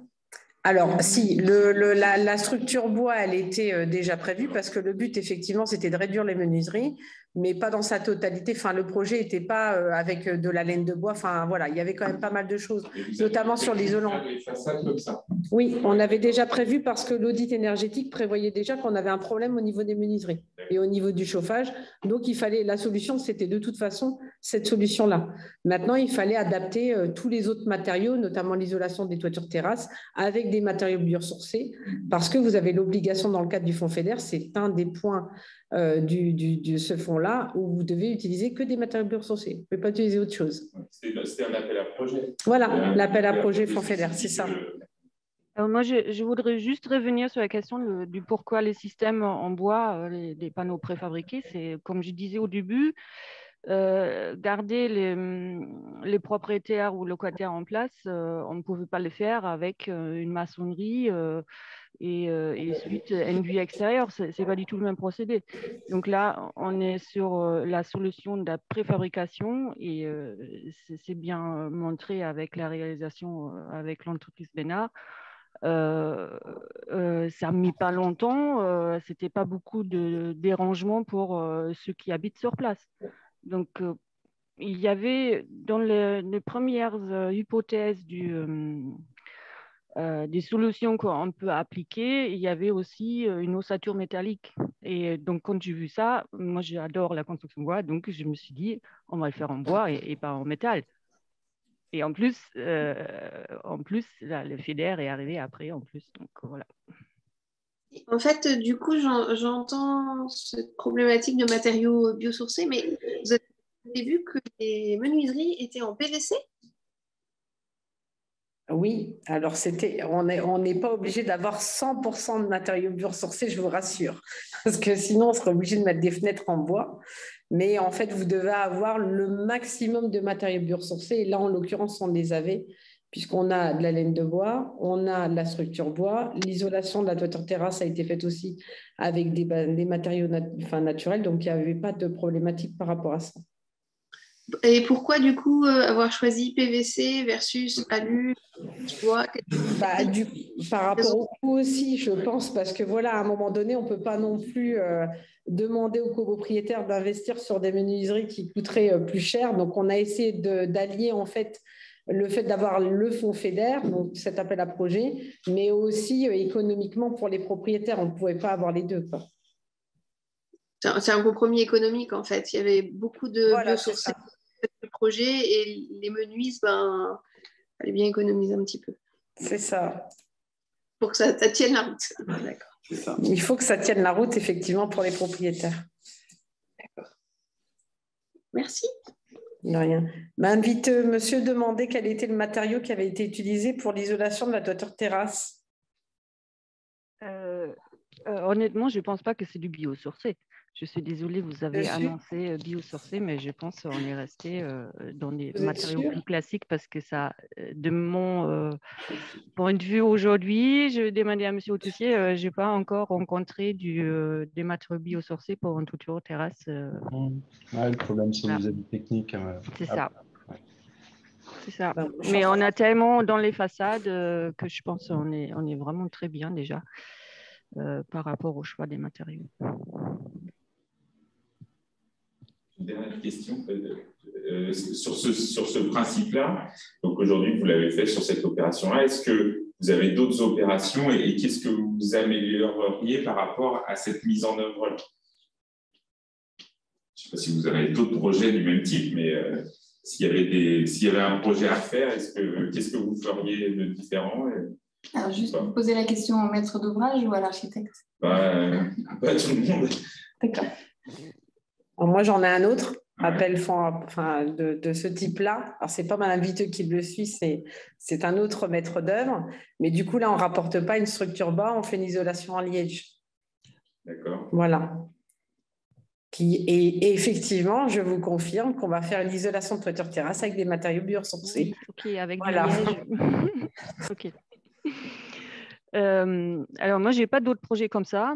Alors, si, la structure bois, elle était déjà prévue parce que le but, effectivement, c'était de réduire les menuiseries, mais pas dans sa totalité. Enfin, le projet n'était pas avec de la laine de bois. Enfin, voilà, il y avait quand même pas mal de choses, notamment sur l'isolant. Les façades comme ça. Oui, on avait déjà prévu parce que l'audit énergétique prévoyait déjà qu'on avait un problème au niveau des menuiseries et au niveau du chauffage. Donc, il fallait, la solution, c'était de toute façon cette solution-là. Maintenant, il fallait adapter tous les autres matériaux, notamment l'isolation des toitures terrasses, avec des matériaux biosourcés, parce que vous avez l'obligation dans le cadre du fonds FEDER, c'est un des points de ce fonds-là, où vous devez utiliser que des matériaux biosourcés. Vous ne pouvez pas utiliser autre chose. C'était un appel à projet. Voilà, l'appel à projet fonds FEDER, c'est ça. Alors moi, je voudrais juste revenir sur la question du pourquoi les systèmes en bois, les panneaux préfabriqués. C'est, comme je disais au début, garder les propriétaires ou locataires en place, on ne pouvait pas le faire avec une maçonnerie et ensuite une vue extérieure. Ce n'est pas du tout le même procédé. Donc là, on est sur la solution de la préfabrication et c'est bien montré avec la réalisation avec l'entreprise Bénard. Ça n'a mis pas longtemps, c'était pas beaucoup de dérangement pour ceux qui habitent sur place. Donc, il y avait dans les premières hypothèses des solutions qu'on peut appliquer, il y avait aussi une ossature métallique. Et donc, quand j'ai vu ça, moi j'adore la construction bois, donc je me suis dit, on va le faire en bois et pas en métal. Et en plus, là, le FEDER est arrivé après, en plus. Donc, voilà. En fait, du coup, j'entends cette problématique de matériaux biosourcés, mais vous avez vu que les menuiseries étaient en PVC? Oui, alors on n'est pas obligé d'avoir 100% de matériaux biosourcés, je vous rassure, parce que sinon on serait obligé de mettre des fenêtres en bois. Mais en fait, vous devez avoir le maximum de matériaux biosourcés. Et là, en l'occurrence, on les avait, puisqu'on a de la laine de bois, on a de la structure bois. L'isolation de la toiture terrasse a été faite aussi avec des matériaux naturels, donc il n'y avait pas de problématique par rapport à ça. Et pourquoi, du coup, avoir choisi PVC versus alu, bois? Par rapport au coût aussi, je pense, parce que voilà, à un moment donné, on ne peut pas non plus demander aux copropriétaires d'investir sur des menuiseries qui coûteraient plus cher. Donc, on a essayé d'allier, en fait, le fait d'avoir le fonds FEDER, donc cet appel à projet, mais aussi économiquement pour les propriétaires. On ne pouvait pas avoir les deux, quoi. C'est un compromis économique, en fait. Il y avait beaucoup de biosourcés de projet et les menuises, il fallait bien économiser un petit peu. C'est ça. Pour que ça tienne la route. D'accord. C'est ça. Il faut que ça tienne la route, effectivement, pour les propriétaires. D'accord. Merci. De rien. M'invite monsieur demander quel était le matériau qui avait été utilisé pour l'isolation de la toiture terrasse. Honnêtement, je ne pense pas que c'est du biosourcé. Je suis désolée, vous avez annoncé biosourcé, mais je pense qu'on est resté dans des matériaux plus classiques parce que ça, de mon point de vue aujourd'hui, je vais demander à M. Autessier, je n'ai pas encore rencontré des matériaux biosourcés pour une toiture terrasse. Le problème, c'est les avis techniques. C'est ça. C'est ça. Mais on a tellement dans les façades que je pense qu'on est vraiment très bien déjà par rapport au choix des matériaux. Une dernière question sur ce principe-là. Donc aujourd'hui, vous l'avez fait sur cette opération-là. Est-ce que vous avez d'autres opérations et qu'est-ce que vous amélioreriez par rapport à cette mise en œuvre-là? Je ne sais pas si vous avez d'autres projets du même type, mais s'il y avait un projet à faire, qu'est-ce que vous feriez de différent? Alors, juste pour poser la question au maître d'ouvrage ou à l'architecte? Pas tout le monde. D'accord. Alors moi, j'en ai un autre. appel de ce type-là. Alors, ce n'est pas Madame Viteux qui le suit, c'est un autre maître d'œuvre. Mais du coup, là, on ne rapporte pas une structure bas, on fait une isolation en liège. D'accord. Voilà. Et effectivement, je vous confirme qu'on va faire l'isolation de toiture-terrasse avec des matériaux biosourcés. Oui, ok, avec voilà. du liège. Ok. Alors, moi, je n'ai pas d'autres projets comme ça.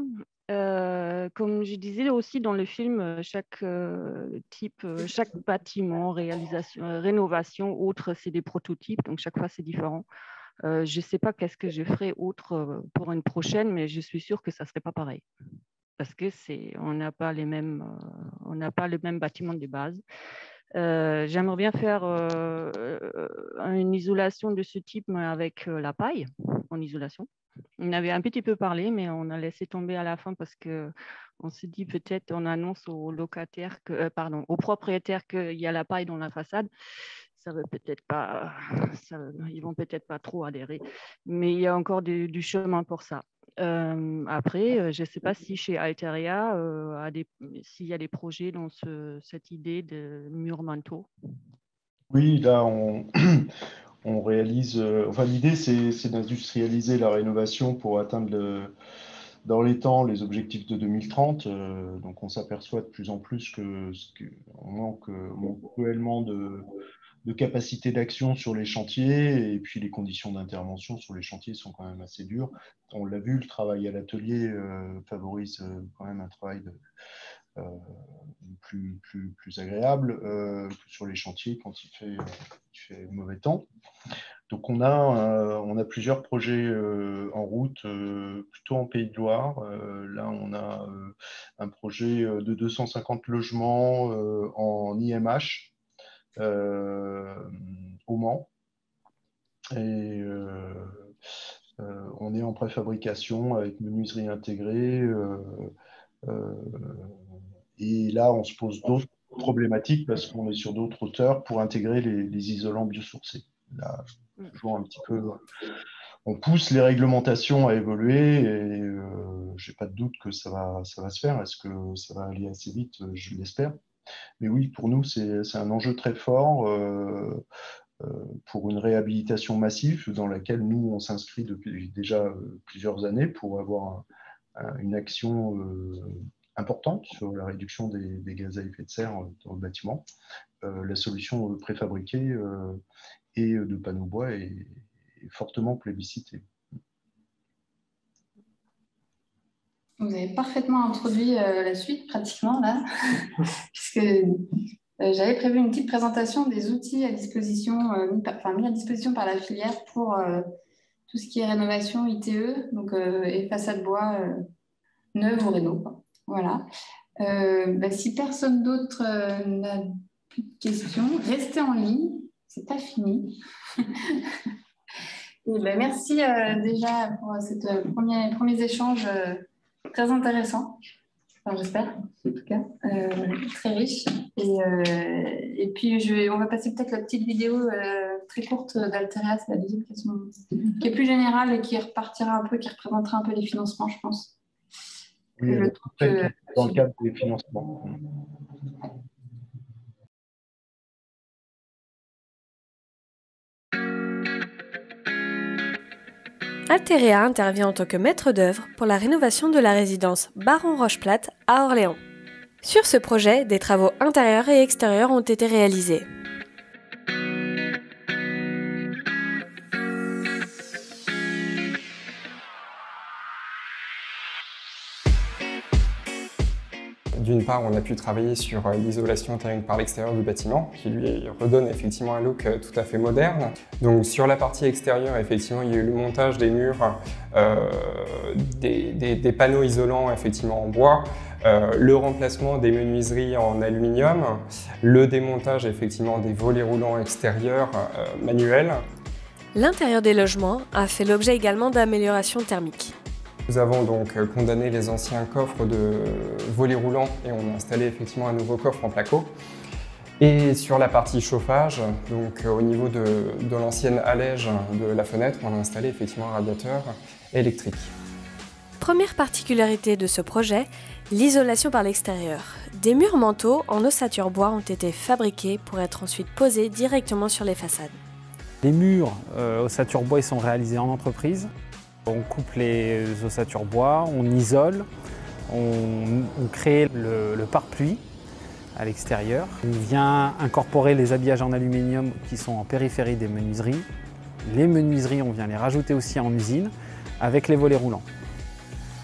Comme je disais aussi dans le film, chaque bâtiment, rénovation, autre, c'est des prototypes, donc chaque fois, c'est différent. Je ne sais pas qu'est-ce que je ferai autre pour une prochaine, mais je suis sûre que ça ne serait pas pareil. Parce que on n'a pas le même bâtiment de base. J'aimerais bien faire une isolation de ce type, mais avec la paille en isolation. On avait un petit peu parlé, mais on a laissé tomber à la fin parce qu'on s'est dit peut-être on annonce aux locataires, aux propriétaires qu'il y a la paille dans la façade. Ça veut peut-être pas, ils vont peut-être pas trop adhérer, mais il y a encore du chemin pour ça. Après, je ne sais pas si chez Alteria, s'il y a des projets dans cette idée de mur manteau. Oui, là, on réalise. L'idée, c'est d'industrialiser la rénovation pour atteindre dans les temps les objectifs de 2030. Donc, on s'aperçoit de plus en plus qu'on manque cruellement de capacité d'action sur les chantiers, et puis les conditions d'intervention sur les chantiers sont quand même assez dures. On l'a vu, le travail à l'atelier favorise quand même un travail plus agréable que sur les chantiers quand il fait mauvais temps. Donc on a plusieurs projets en route, plutôt en Pays de Loire. Là, on a un projet de 250 logements en IMH, au Mans, et on est en préfabrication avec menuiserie intégrée, et là on se pose d'autres problématiques parce qu'on est sur d'autres hauteurs pour intégrer les isolants biosourcés. Là, toujours un petit peu, on pousse les réglementations à évoluer, et j'ai pas de doute que ça va se faire. Est-ce que ça va aller assez vite? Je l'espère. Mais oui, pour nous, c'est un enjeu très fort pour une réhabilitation massive dans laquelle nous, on s'inscrit depuis déjà plusieurs années pour avoir une action importante sur la réduction des gaz à effet de serre dans le bâtiment. La solution préfabriquée et de panneaux bois est fortement plébiscitée. Vous avez parfaitement introduit la suite, pratiquement, là, puisque j'avais prévu une petite présentation des outils à disposition, mis à disposition par la filière pour tout ce qui est rénovation ITE, donc, et façade bois neuve ou réno. Voilà. Si personne d'autre n'a plus de questions, restez en ligne, c'est pas fini. Et merci déjà pour ces premiers échanges très intéressants, enfin, j'espère, en tout cas, très riches. Et puis, on va passer peut-être la petite vidéo très courte d'Alteria, c'est la deuxième question, qui est plus générale et qui repartira un peu, qui représentera un peu les financements, je pense. Oui, dans le cadre des financements. Alteria intervient en tant que maître d'œuvre pour la rénovation de la résidence Baron Rocheplate à Orléans. Sur ce projet, des travaux intérieurs et extérieurs ont été réalisés. D'une part, on a pu travailler sur l'isolation thermique par l'extérieur du bâtiment, qui lui redonne effectivement un look tout à fait moderne. Donc sur la partie extérieure, effectivement, il y a eu le montage des murs, des panneaux isolants effectivement en bois, le remplacement des menuiseries en aluminium, le démontage effectivement des volets roulants extérieurs manuels. L'intérieur des logements a fait l'objet également d'améliorations thermiques. Nous avons donc condamné les anciens coffres de volets roulants et on a installé effectivement un nouveau coffre en placo. Et sur la partie chauffage, donc au niveau de l'ancienne allège de la fenêtre, on a installé effectivement un radiateur électrique. Première particularité de ce projet, l'isolation par l'extérieur. Des murs manteaux en ossature bois ont été fabriqués pour être ensuite posés directement sur les façades. Les murs ossature bois ils sont réalisés en entreprise. On coupe les ossatures bois, on isole, on crée le pare-pluie à l'extérieur. On vient incorporer les habillages en aluminium qui sont en périphérie des menuiseries. Les menuiseries, on vient les rajouter aussi en usine avec les volets roulants.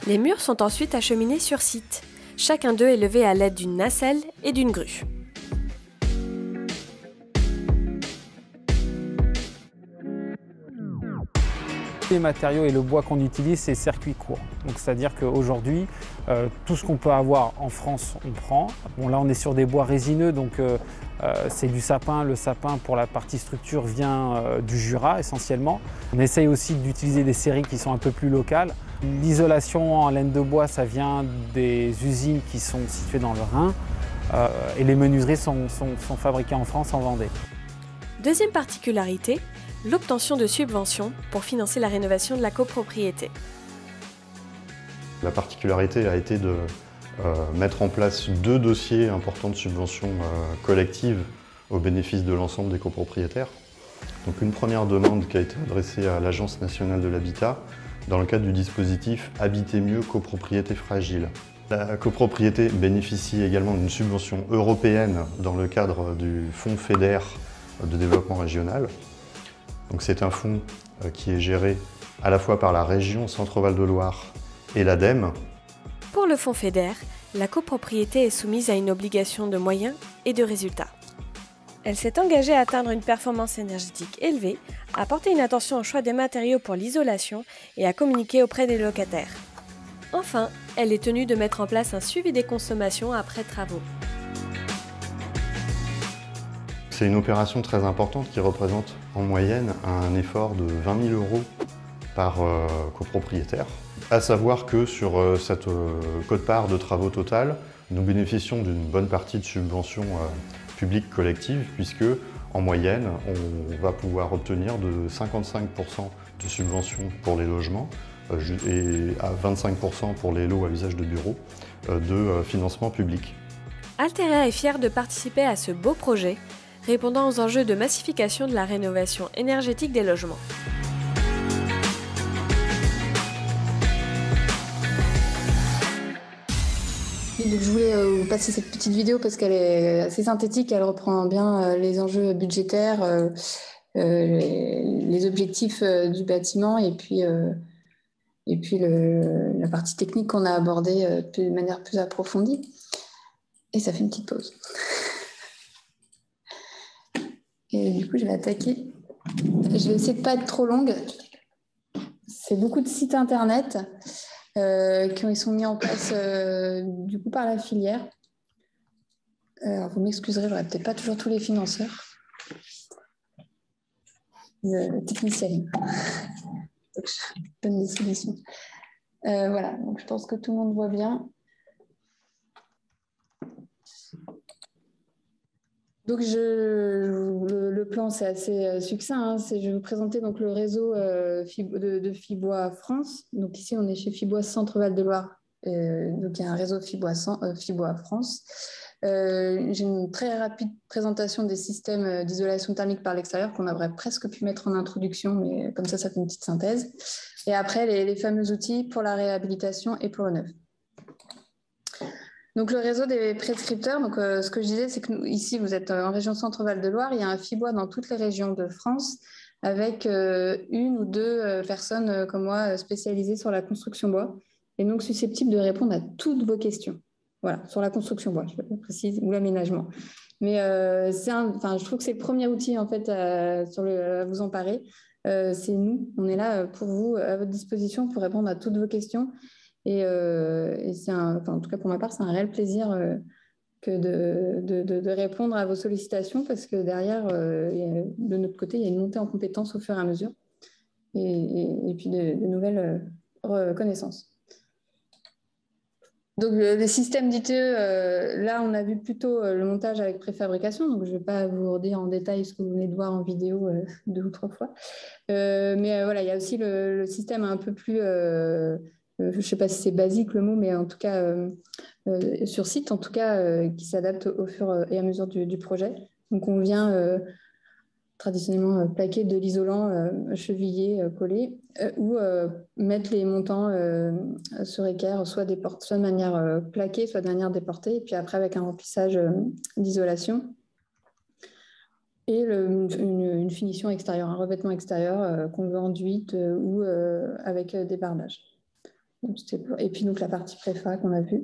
Les murs sont ensuite acheminés sur site. Chacun d'eux est levé à l'aide d'une nacelle et d'une grue. Les matériaux et le bois qu'on utilise, c'est circuit court. Donc, c'est-à-dire qu'aujourd'hui, tout ce qu'on peut avoir en France, on prend. Bon, là, on est sur des bois résineux, donc c'est du sapin. Le sapin, pour la partie structure, vient du Jura essentiellement. On essaye aussi d'utiliser des séries qui sont un peu plus locales. L'isolation en laine de bois, ça vient des usines qui sont situées dans le Rhin. Et les menuiseries sont fabriquées en France, en Vendée. Deuxième particularité, l'obtention de subventions pour financer la rénovation de la copropriété. La particularité a été de mettre en place 2 dossiers importants de subventions collectives au bénéfice de l'ensemble des copropriétaires. Donc une première demande qui a été adressée à l'Agence nationale de l'habitat dans le cadre du dispositif Habiter mieux, copropriété fragile. La copropriété bénéficie également d'une subvention européenne dans le cadre du fonds FEDER de développement régional. Donc c'est un fonds qui est géré à la fois par la région Centre-Val de Loire et l'ADEME. Pour le fonds FEDER, la copropriété est soumise à une obligation de moyens et de résultats. Elle s'est engagée à atteindre une performance énergétique élevée, à porter une attention au choix des matériaux pour l'isolation et à communiquer auprès des locataires. Enfin, elle est tenue de mettre en place un suivi des consommations après travaux. C'est une opération très importante qui représente en moyenne un effort de 20 000 € par copropriétaire. À savoir que sur cette quote-part de travaux total, nous bénéficions d'une bonne partie de subventions publiques collectives puisque en moyenne, on va pouvoir obtenir de 55% de subventions pour les logements et à 25% pour les lots à usage de bureau de financement public. Alteria est fière de participer à ce beau projet, répondant aux enjeux de massification de la rénovation énergétique des logements. Donc, je voulais vous passer cette petite vidéo parce qu'elle est assez synthétique, elle reprend bien les enjeux budgétaires, les objectifs du bâtiment et puis la partie technique qu'on a abordée de manière plus approfondie. Et ça fait une petite pause. Et du coup, je vais attaquer. Je vais essayer de ne pas être trop longue. C'est beaucoup de sites internet qui sont mis en place du coup par la filière. Alors, vous m'excuserez, je n'aurai peut-être pas toujours tous les financeurs. Le technicien. Donc, je donne des solutions. Voilà, donc je pense que tout le monde voit bien. Donc, le plan, c'est assez succinct. Hein. Je vais vous présenter donc, le réseau de Fibois France. Donc, ici, on est chez Fibois Centre-Val de Loire. Donc, il y a un réseau Fibois France. J'ai une très rapide présentation des systèmes d'isolation thermique par l'extérieur qu'on aurait presque pu mettre en introduction, mais comme ça fait une petite synthèse. Et après, les fameux outils pour la réhabilitation et pour le neuf. Donc, le réseau des prescripteurs, donc, ce que je disais, c'est que ici, vous êtes en région Centre-Val de Loire, il y a un Fibois dans toutes les régions de France avec une ou deux personnes comme moi spécialisées sur la construction bois et donc susceptibles de répondre à toutes vos questions. Voilà, sur la construction bois, je précise, ou l'aménagement. Mais je trouve que c'est le premier outil en fait, à vous emparer. C'est nous, on est là pour vous, à votre disposition pour répondre à toutes vos questions. Et en tout cas pour ma part, c'est un réel plaisir que de répondre à vos sollicitations parce que derrière, de notre côté, il y a une montée en compétences au fur et à mesure et puis de nouvelles connaissances. Donc, les systèmes d'ITE, là, on a vu plutôt le montage avec préfabrication. Donc, je ne vais pas vous redire en détail ce que vous venez de voir en vidéo 2 ou 3 fois. Mais voilà, il y a aussi le système un peu plus je ne sais pas si c'est basique le mot, mais en tout cas sur site, en tout cas, qui s'adapte au fur et à mesure du projet. Donc on vient traditionnellement plaquer de l'isolant chevillé, collé, ou mettre les montants sur équerre, soit de manière plaquée, soit de manière déportée, et puis après avec un remplissage d'isolation. Et une finition extérieure, un revêtement extérieur qu'on veut enduite ou avec des bardages. Et puis donc la partie préfa qu'on a vue.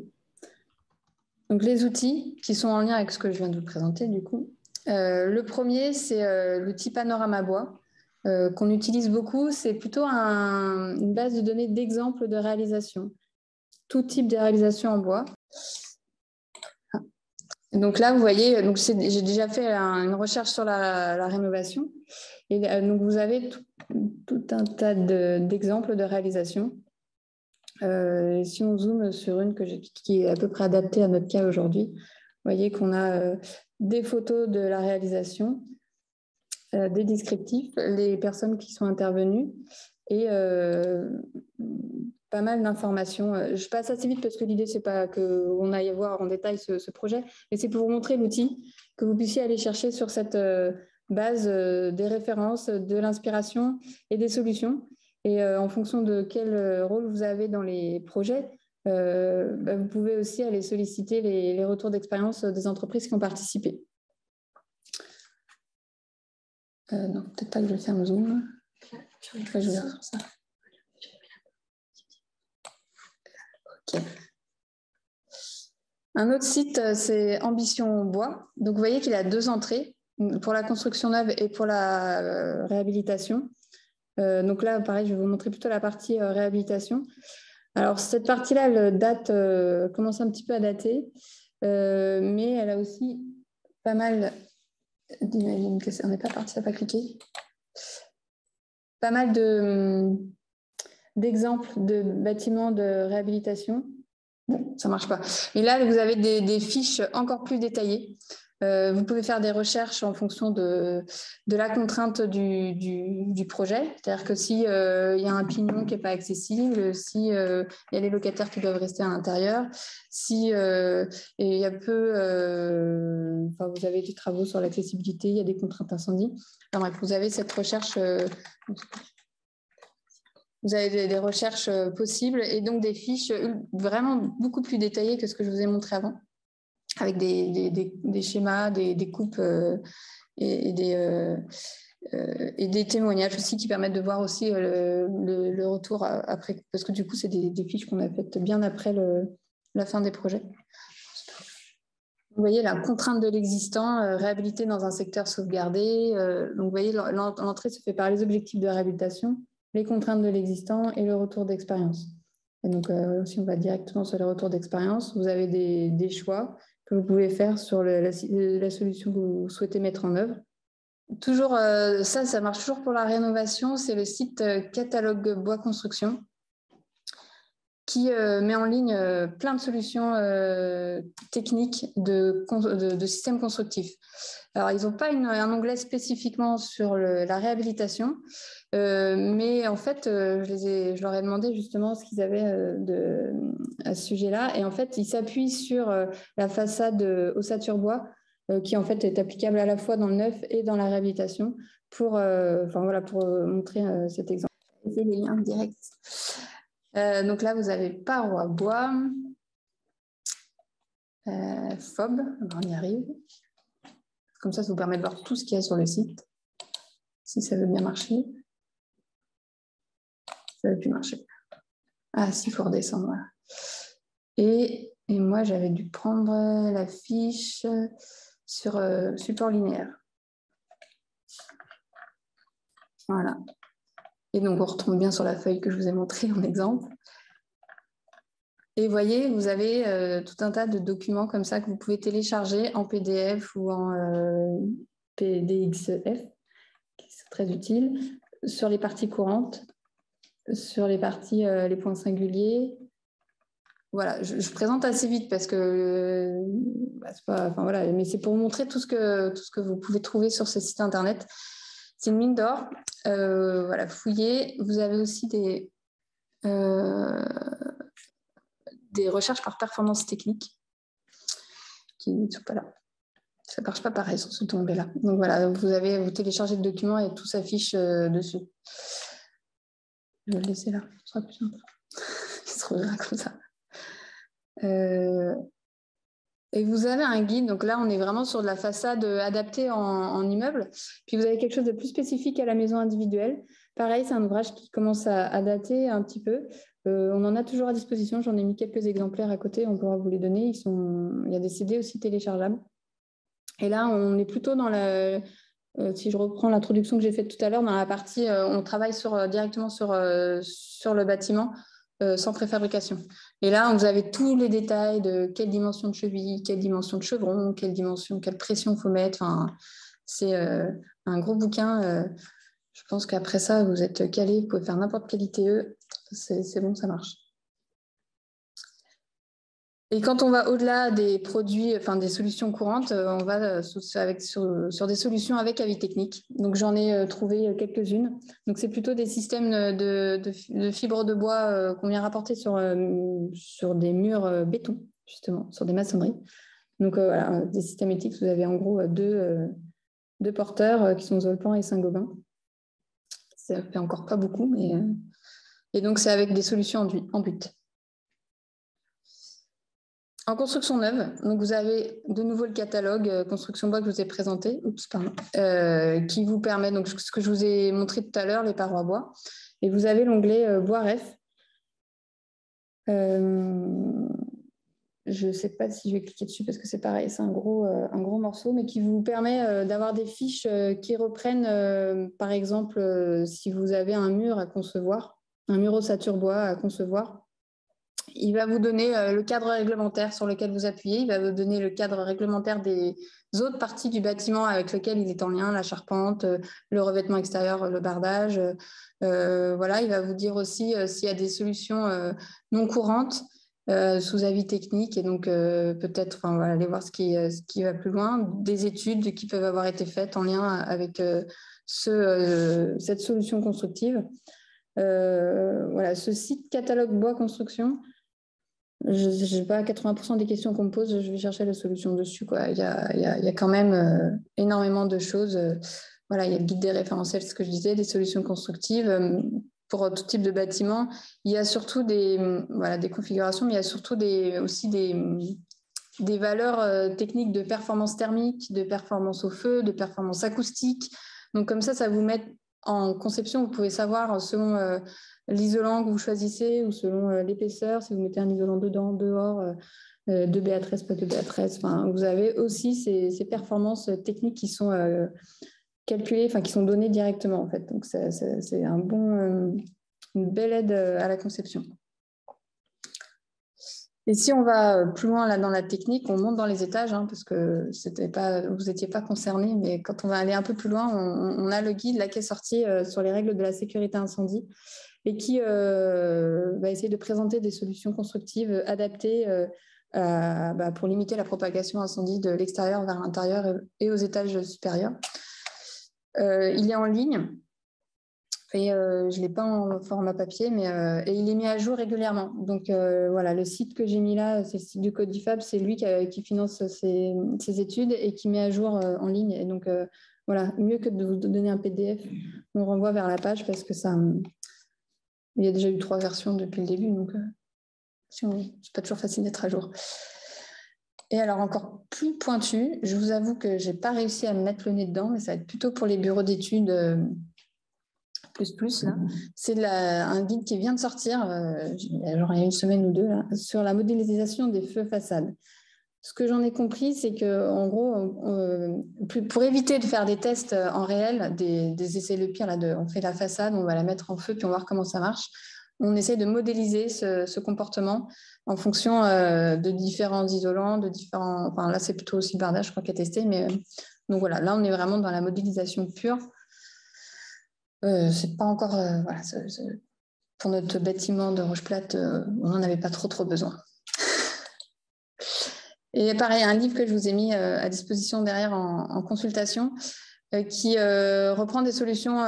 Donc les outils qui sont en lien avec ce que je viens de vous présenter du coup. Le premier, c'est l'outil Panorama Bois qu'on utilise beaucoup. C'est plutôt une base de données d'exemples de réalisation. Tout type de réalisation en bois. Donc là, vous voyez, j'ai déjà fait une recherche sur la rénovation. Et donc, vous avez tout un tas d'exemples de réalisation. Si on zoome sur une qui est à peu près adaptée à notre cas aujourd'hui, vous voyez qu'on a des photos de la réalisation, des descriptifs, les personnes qui sont intervenues et pas mal d'informations. Je passe assez vite parce que l'idée, c'est pas qu'on aille voir en détail ce projet, mais c'est pour vous montrer l'outil, que vous puissiez aller chercher sur cette base des références, de l'inspiration et des solutions. Et en fonction de quel rôle vous avez dans les projets, vous pouvez aussi aller solliciter les retours d'expérience des entreprises qui ont participé. Non, peut-être pas que je ferme Zoom. Je vais sur ça. Okay. Un autre site, c'est Ambition Bois. Donc, vous voyez qu'il a 2 entrées, pour la construction neuve et pour la réhabilitation. Donc là, pareil, je vais vous montrer plutôt la partie réhabilitation. Alors, cette partie-là, elle commence un petit peu à dater, mais elle a aussi pas mal... J'imagine que on n'est pas parti, ça n'a pas cliqué. Pas mal d'exemples de bâtiments de réhabilitation. Bon, ça ne marche pas. Et là, vous avez des fiches encore plus détaillées. Vous pouvez faire des recherches en fonction de la contrainte du projet. C'est-à-dire que s'il y a un pignon qui n'est pas accessible, s'il y a les locataires qui doivent rester à l'intérieur, si il y a vous avez des travaux sur l'accessibilité, il y a des contraintes incendie. Enfin, bref, vous avez cette recherche... vous avez des recherches possibles et donc des fiches vraiment beaucoup plus détaillées que ce que je vous ai montré avant, avec des schémas, des coupes et des témoignages aussi qui permettent de voir aussi le retour après, parce que du coup, c'est des fiches qu'on a faites bien après la fin des projets. Vous voyez la contrainte de l'existant, réhabilité dans un secteur sauvegardé. Donc, vous voyez, l'entrée se fait par les objectifs de réhabilitation, les contraintes de l'existant et le retour d'expérience. Et donc, si on va directement sur le retour d'expérience, vous avez des choix que vous pouvez faire sur la solution que vous souhaitez mettre en œuvre. Toujours, ça marche toujours pour la rénovation, c'est le site Catalogue Bois Construction qui met en ligne plein de solutions techniques de systèmes constructifs. Alors, ils n'ont pas un onglet spécifiquement sur la réhabilitation, mais en fait, je leur ai demandé justement ce qu'ils avaient à ce sujet-là. Et en fait, ils s'appuient sur la façade ossature bois, qui en fait est applicable à la fois dans le neuf et dans la réhabilitation, pour montrer cet exemple. C'est les liens directs. Donc là, vous avez parois bois, FOB, on y arrive. Comme ça vous permet de voir tout ce qu'il y a sur le site, si ça veut bien marcher. Ça ne veut plus marcher. Ah, si, il faut redescendre, voilà. Et moi, j'avais dû prendre la fiche sur support linéaire. Voilà. Et donc, on retombe bien sur la feuille que je vous ai montrée en exemple. Et vous voyez, vous avez tout un tas de documents comme ça que vous pouvez télécharger en PDF ou en PDXF, qui sont très utiles, sur les parties courantes, sur les parties, les points singuliers. Voilà, je présente assez vite parce que c'est pas, enfin voilà, mais c'est pour vous montrer tout ce que vous pouvez trouver sur ce site internet. C'est une mine d'or. Voilà, fouillez. Vous avez aussi des recherches par performance technique qui ne sont pas là. Ça ne marche pas pareil sur cet onglet-là. Donc voilà, vous téléchargez le document et tout s'affiche dessus. Je vais le laisser là, ce sera plus simple. Il se reverra comme ça. Et vous avez un guide, donc là on est vraiment sur de la façade adaptée en immeuble. Puis vous avez quelque chose de plus spécifique à la maison individuelle. Pareil, c'est un ouvrage qui commence à dater un petit peu. On en a toujours à disposition, j'en ai mis quelques exemplaires à côté, on pourra vous les donner. Il y a des CD aussi téléchargeables. Et là, on est plutôt dans si je reprends l'introduction que j'ai faite tout à l'heure, dans la partie, on travaille directement sur le bâtiment sans préfabrication. Et là, vous avez tous les détails de quelle dimension de cheville, quelle dimension de chevron, quelle pression il faut mettre. Enfin, c'est un gros bouquin. Je pense qu'après ça, vous êtes calé, vous pouvez faire n'importe quel ITE. C'est bon, ça marche. Et quand on va au-delà des produits, enfin des solutions courantes, on va sur des solutions avec avis technique. Donc j'en ai trouvé quelques-unes. Donc c'est plutôt des systèmes de fibres de bois qu'on vient rapporter sur des murs béton, justement, sur des maçonneries. Donc voilà, des systèmes éthiques, vous avez en gros deux porteurs qui sont Zolpan et Saint-Gobain. Ça fait encore pas beaucoup, mais et donc c'est avec des solutions en butte. En construction neuve, donc vous avez de nouveau le catalogue construction bois que je vous ai présenté, qui vous permet, donc ce que je vous ai montré tout à l'heure, les parois bois. Et vous avez l'onglet bois ref. Je ne sais pas si je vais cliquer dessus parce que c'est pareil, c'est un gros morceau, mais qui vous permet d'avoir des fiches qui reprennent, par exemple, si vous avez un mur à concevoir, un mur ossature bois à concevoir. Il va vous donner le cadre réglementaire sur lequel vous appuyez. Il va vous donner le cadre réglementaire des autres parties du bâtiment avec lesquelles il est en lien, la charpente, le revêtement extérieur, le bardage. Voilà, il va vous dire aussi s'il y a des solutions non courantes sous avis technique. Et donc, peut-être voilà, aller voir ce qui va plus loin. Des études qui peuvent avoir été faites en lien avec cette solution constructive. Voilà, ce site catalogue bois construction. Je n'ai pas 80% des questions qu'on me pose, je vais chercher la solution dessus, quoi. Il y a quand même énormément de choses. Voilà, il y a le guide des référentiels, ce que je disais, des solutions constructives pour tout type de bâtiment. Il y a surtout des configurations, mais il y a surtout aussi des valeurs techniques de performance thermique, de performance au feu, de performance acoustique. Donc comme ça vous met en conception, vous pouvez savoir selon l'isolant que vous choisissez ou selon l'épaisseur, si vous mettez un isolant dedans, dehors, 2BA13, pas 2BA13. Enfin, vous avez aussi ces performances techniques qui sont calculées, enfin qui sont données directement en fait. Donc c'est une belle aide à la conception. Et si on va plus loin là dans la technique, on monte dans les étages, parce que vous n'étiez pas concernés, mais quand on va aller un peu plus loin, on a le guide là, qui est sorti sur les règles de la sécurité incendie et qui va essayer de présenter des solutions constructives adaptées pour limiter la propagation incendie de l'extérieur vers l'intérieur et aux étages supérieurs. Il est en ligne. Et je ne l'ai pas en format papier, mais et il est mis à jour régulièrement. Donc voilà, le site que j'ai mis là, c'est le site du Codifab, c'est lui qui finance ces études et qui met à jour en ligne. Et donc voilà, mieux que de vous donner un PDF, on renvoie vers la page parce que il y a déjà eu 3 versions depuis le début, donc c'est pas toujours facile d'être à jour. Et alors encore plus pointu, je vous avoue que je n'ai pas réussi à me mettre le nez dedans, mais ça va être plutôt pour les bureaux d'études. Là. C'est un guide qui vient de sortir, il y a une semaine ou deux, là, sur la modélisation des feux façades. Ce que j'en ai compris, c'est qu'en gros, pour éviter de faire des tests en réel, des essais le pire, on fait la façade, on va la mettre en feu, puis on va voir comment ça marche. On essaie de modéliser ce comportement en fonction de différents isolants, enfin là c'est plutôt aussi le bardage, je crois, qui est testé, mais donc voilà, là on est vraiment dans la modélisation pure. C'est pas encore pour notre bâtiment de Rocheplate, on n'en avait pas trop besoin. Et pareil, un livre que je vous ai mis à disposition derrière en consultation qui reprend des solutions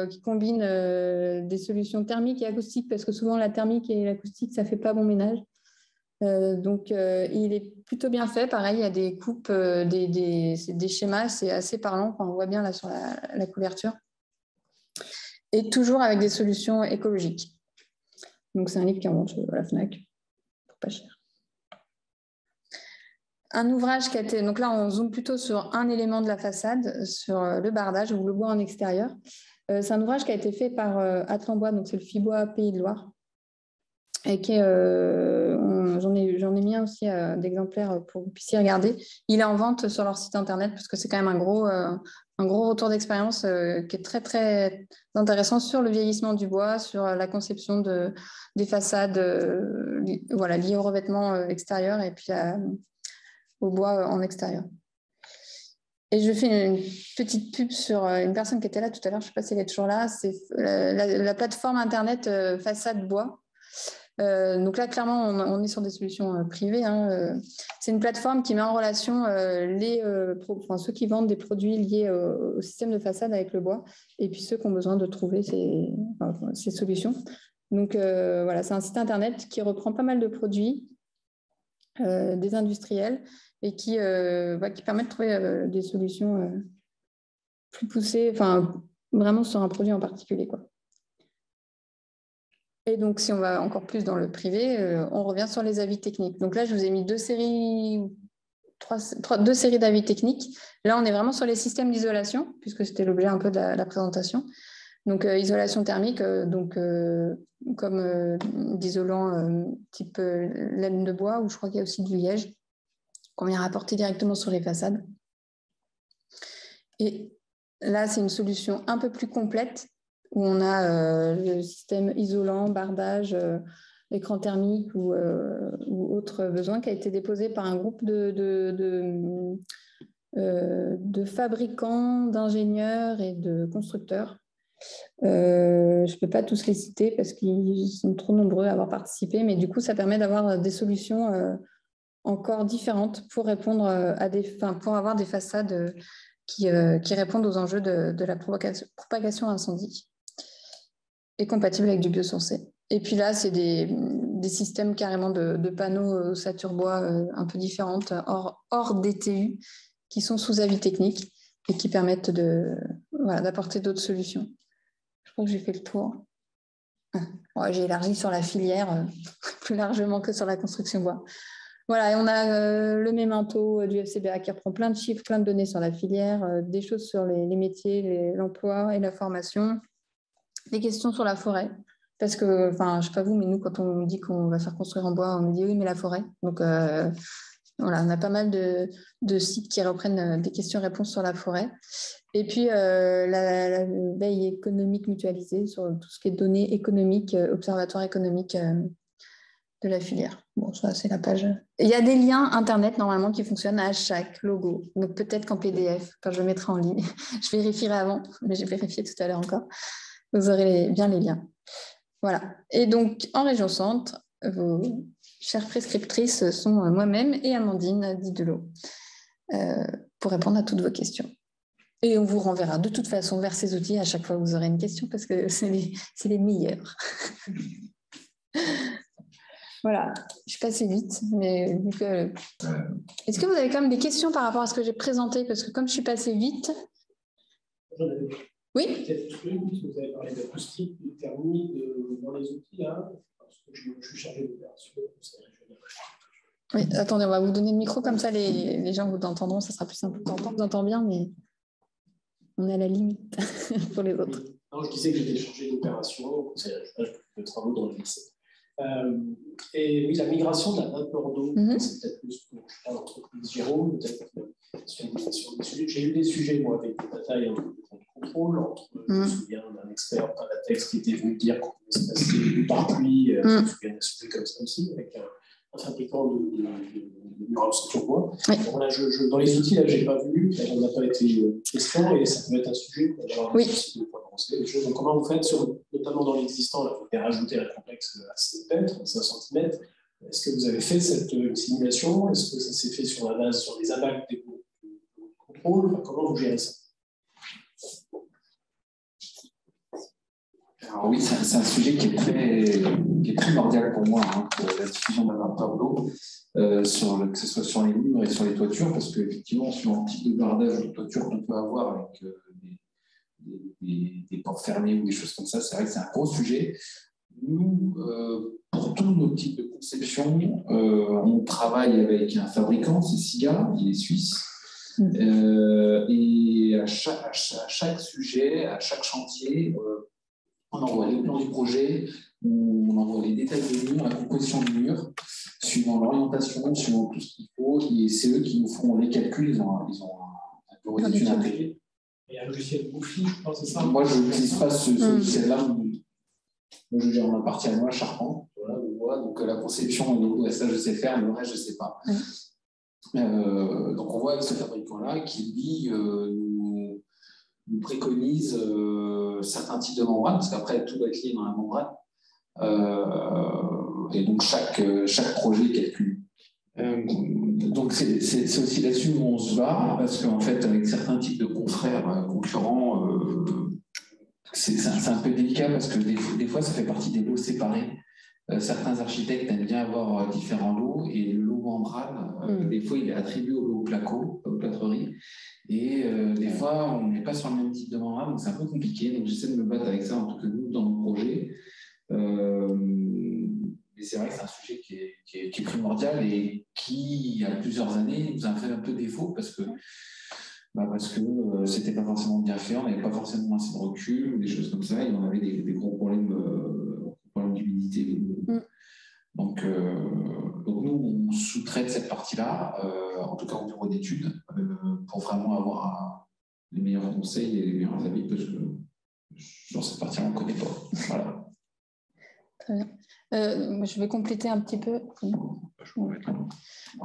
qui combinent des solutions thermiques et acoustiques parce que souvent la thermique et l'acoustique ça fait pas bon ménage. Donc, il est plutôt bien fait. Pareil, il y a des coupes, des schémas, c'est assez parlant quand on voit bien là sur la couverture. Et toujours avec des solutions écologiques. Donc, c'est un livre qui est en vente à la Fnac, pour pas cher. Un ouvrage qui a été... Donc là, on zoome plutôt sur un élément de la façade, sur le bardage ou le bois en extérieur. C'est un ouvrage qui a été fait par Atlanbois, donc c'est le Fibois Pays de Loire. Et qui j'en ai mis un aussi d'exemplaires pour que vous puissiez regarder. Il est en vente sur leur site internet parce que c'est quand même un gros retour d'expérience qui est très très intéressant sur le vieillissement du bois, sur la conception des façades voilà, liées au revêtement extérieur et puis au bois en extérieur. Et je fais une petite pub sur une personne qui était là tout à l'heure, je ne sais pas si elle est toujours là, c'est la plateforme internet Façade Bois. Donc là, clairement, on est sur des solutions privées. C'est une plateforme qui met en relation ceux qui vendent des produits liés au système de façade avec le bois et puis ceux qui ont besoin de trouver ces solutions. Donc voilà, c'est un site internet qui reprend pas mal de produits des industriels et qui permet de trouver des solutions plus poussées, vraiment sur un produit en particulier, quoi. Et donc, si on va encore plus dans le privé, on revient sur les avis techniques. Donc là, je vous ai mis deux séries d'avis techniques. Là, on est vraiment sur les systèmes d'isolation, puisque c'était l'objet un peu de la présentation. Donc, isolation thermique, comme d'isolant type laine de bois, ou je crois qu'il y a aussi du liège, qu'on vient rapporter directement sur les façades. Et là, c'est une solution un peu plus complète, où on a le système isolant, bardage, écran thermique ou autre besoin qui a été déposé par un groupe de fabricants, d'ingénieurs et de constructeurs. Je ne peux pas tous les citer parce qu'ils sont trop nombreux à avoir participé, mais du coup, ça permet d'avoir des solutions encore différentes pour répondre pour avoir des façades qui répondent aux enjeux de la propagation incendie et compatible avec du biosourcé. Et puis là, c'est des systèmes carrément de panneaux ossature bois un peu différentes, hors DTU, qui sont sous avis technique et qui permettent d'apporter d'autres solutions. Je crois que j'ai fait le tour. J'ai élargi sur la filière plus largement que sur la construction bois. Voilà, et on a le Memento du FCBA qui reprend plein de chiffres, plein de données sur la filière, des choses sur les métiers, l'emploi et la formation. Des questions sur la forêt, parce que, je ne sais pas vous, mais nous, quand on dit qu'on va faire construire en bois, on nous dit oui, mais la forêt. Donc, voilà, on a pas mal de sites qui reprennent des questions-réponses sur la forêt. Et puis, la veille économique mutualisée sur tout ce qui est données économiques, observatoire économique de la filière. Bon, ça, c'est la page. Il y a des liens Internet, normalement, qui fonctionnent à chaque logo. Donc, peut-être qu'en PDF, quand je le mettrai en ligne, je vérifierai avant, mais j'ai vérifié tout à l'heure encore. Vous aurez bien les liens. Voilà. Et donc, en région centre, vos chères prescriptrices sont moi-même et Amandine Didelot pour répondre à toutes vos questions. Et on vous renverra de toute façon vers ces outils à chaque fois que vous aurez une question parce que c'est les meilleurs. Voilà. Je suis passée vite, mais vu que... Est-ce que vous avez quand même des questions par rapport à ce que j'ai présenté? Parce que comme je suis passée vite... Oui. Vous avez parlé d'acoustique, de thermique, dans les outils, là, parce que je suis chargé d'opération. Oui, attendez, on va vous donner le micro, comme ça les gens vous entendront, ça sera plus simple. On vous entend bien, mais on est à la limite pour les autres. Non, je disais que j'étais chargé d'opération au conseil régional de travaux dans le lycée. Et oui, la migration de la vapeur d'eau, c'est peut-être plus pour l'entreprise Jérôme, peut-être sur des sujets. J'ai eu des sujets, moi, avec des batailles un peu de contrôle entre, je me souviens d'un expert Palatex qui était venu dire qu'on pouvait se passer du parapluie, je me souviens d'un sujet comme ça aussi, avec un fabricant de murs à ossature bois. Bon, là, dans les outils, là, je n'ai pas vu, on n'a pas été question, et ça peut être un sujet pour avoir de quoi penser. Donc, comment vous faites, notamment dans l'existant, là, vous avez rajouté un complexe à 5 mètres, 5 cm. Est-ce que vous avez fait cette simulation? Est-ce que ça s'est fait sur la base, sur les abacs des contrôles? Comment vous gérez ça? Alors oui, c'est un sujet qui est primordial pour moi, pour la diffusion d'un vapeur d'eau, que ce soit sur les murs et sur les toitures, parce qu'effectivement, sur un type de bardage de toiture qu'on peut avoir avec des portes fermées ou des choses comme ça, c'est vrai que c'est un gros sujet. Nous, pour tous nos types de conception, on travaille avec un fabricant, c'est SIGA, il est suisse. Et à chaque sujet, à chaque chantier, on envoie les plans du projet, on envoie les détails du mur, la composition du mur, suivant l'orientation, suivant tout ce qu'il faut. Et c'est eux qui nous font les calculs, ils ont un bureau d'études intégré. Il y a un logiciel Bouffi, je pense, c'est ça? Moi, je n'utilise pas ce logiciel-là. Moi, je gère ma partie à moi, Charpente. Voilà, donc la conception, ça, je sais faire, le reste, je ne sais pas. Donc, on voit avec ce fabricant-là qui, lui, nous préconise certains types de membranes, parce qu'après, tout va être lié dans la membrane. Et donc, chaque projet est calculé. Donc, c'est aussi là-dessus où on se bat, parce qu'en fait, avec certains types de confrères concurrents, c'est un peu délicat, parce que des fois, ça fait partie des lots séparés. Certains architectes aiment bien avoir différents lots, et le lot membrane, des fois, il est attribué au lot placo, aux plâtreries. Et des fois, on n'est pas sur le même type de membrane, donc c'est un peu compliqué. Donc, j'essaie de me battre avec ça, en tout cas, nous, dans nos projets. Mais c'est vrai que c'est un sujet qui est primordial et qui, il y a plusieurs années, nous a fait un peu défaut parce que c'était pas forcément bien fait, on n'avait pas forcément assez de recul, des choses comme ça, et on avait des gros problèmes d'humidité. Donc, nous, on sous-traite cette partie-là, en tout cas au bureau d'études, pour vraiment avoir les meilleurs conseils et les meilleurs avis, parce que sur cette partie-là, on ne connaît pas. Voilà. Très bien. Je vais compléter un petit peu.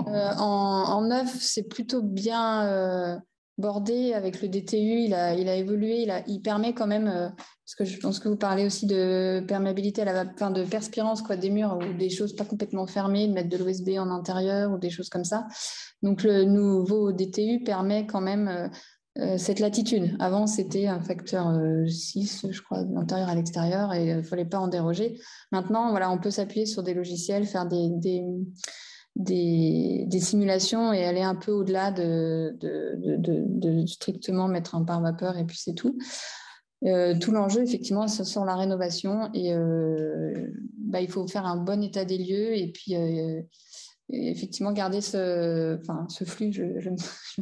En neuf, c'est plutôt bien bordé avec le DTU. Il a évolué. Il permet quand même, parce que je pense que vous parlez aussi de perméabilité de perspirance des murs ou des choses pas complètement fermées, de mettre de l'OSB en intérieur ou des choses comme ça. Donc le nouveau DTU permet quand même cette latitude. Avant, c'était un facteur 6, je crois, de l'intérieur à l'extérieur, et il ne fallait pas en déroger. Maintenant, voilà, on peut s'appuyer sur des logiciels, faire des simulations et aller un peu au-delà de strictement mettre un pare-vapeur et puis c'est tout. Tout l'enjeu, effectivement, c'est sur la rénovation et il faut faire un bon état des lieux et puis et effectivement garder ce flux, je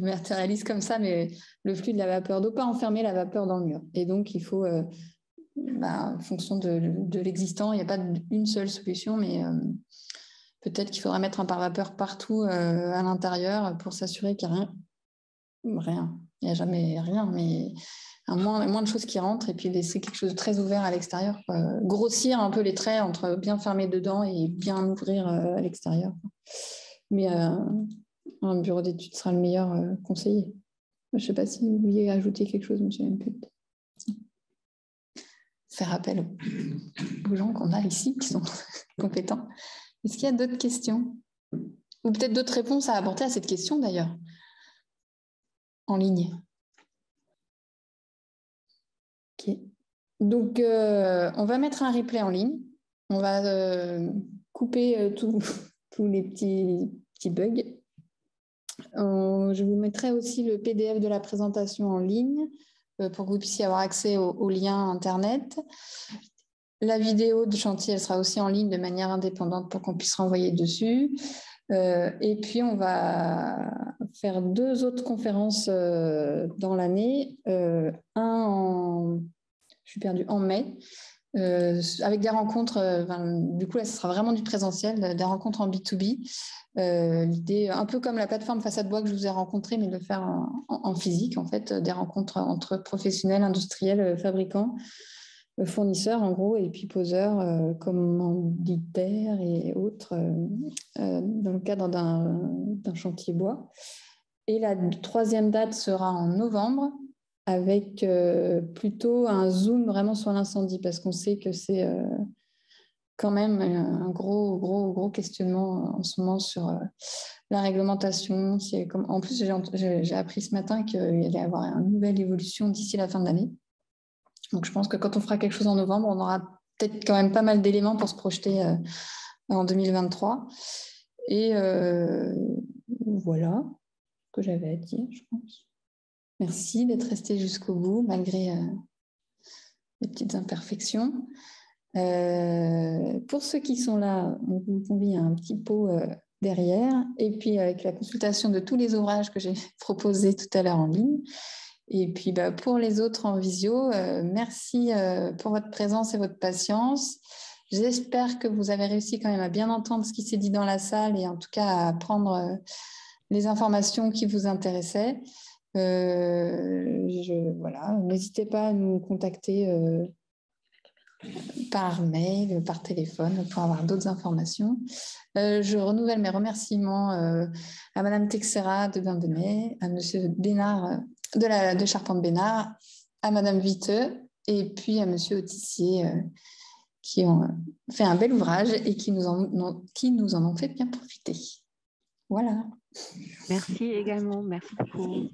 me matérialise comme ça, mais le flux de la vapeur d'eau, pas enfermer la vapeur dans le mur. Et donc, il faut, en fonction de l'existant, il n'y a pas une seule solution, mais peut-être qu'il faudra mettre un pare-vapeur partout à l'intérieur pour s'assurer qu'il n'y a rien. Il n'y a jamais rien, mais moins de choses qui rentrent et puis laisser quelque chose de très ouvert à l'extérieur. Grossir un peu les traits entre bien fermer dedans et bien ouvrir à l'extérieur. Mais un bureau d'études sera le meilleur conseiller. Je ne sais pas si vous vouliez ajouter quelque chose, monsieur Mput. Faire appel aux gens qu'on a ici qui sont compétents. Est-ce qu'il y a d'autres questions? Ou peut-être d'autres réponses à apporter à cette question d'ailleurs, en ligne? Ok. Donc, on va mettre un replay en ligne. On va couper tous les petits bugs. Je vous mettrai aussi le PDF de la présentation en ligne pour que vous puissiez avoir accès au lien Internet. La vidéo de chantier, elle sera aussi en ligne de manière indépendante pour qu'on puisse renvoyer dessus. Et puis, on va faire 2 autres conférences dans l'année. En mai, avec des rencontres. Du coup, là, ce sera vraiment du présentiel, des rencontres en B2B. L'idée, un peu comme la plateforme Façade Bois que je vous ai rencontrée, mais de le faire en physique, en fait, des rencontres entre professionnels, industriels, fabricants, fournisseurs, en gros, et puis poseurs, commanditaires et autres, dans le cadre d'un chantier bois. Et la 3e date sera en novembre, avec plutôt un zoom vraiment sur l'incendie, parce qu'on sait que c'est quand même un gros questionnement en ce moment sur la réglementation. En plus, j'ai appris ce matin qu'il y allait y avoir une nouvelle évolution d'ici la fin de l'année. Donc, je pense que quand on fera quelque chose en novembre, on aura peut-être quand même pas mal d'éléments pour se projeter en 2023. Et voilà ce que j'avais à dire, je pense. Merci d'être resté jusqu'au bout, malgré les petites imperfections. Pour ceux qui sont là, on vous convie à un petit pot derrière. Et puis, avec la consultation de tous les ouvrages que j'ai proposés tout à l'heure en ligne. Et puis, pour les autres en visio, merci pour votre présence et votre patience. J'espère que vous avez réussi quand même à bien entendre ce qui s'est dit dans la salle et en tout cas à prendre les informations qui vous intéressaient. Voilà, n'hésitez pas à nous contacter par mail, par téléphone pour avoir d'autres informations. Je renouvelle mes remerciements à Madame Texera de Bain-Benay, à Monsieur Bénard de Charpente-Bénard, à Madame Viteux et puis à Monsieur Autissier qui ont fait un bel ouvrage et qui nous en ont fait bien profiter. Voilà. Merci également, merci beaucoup.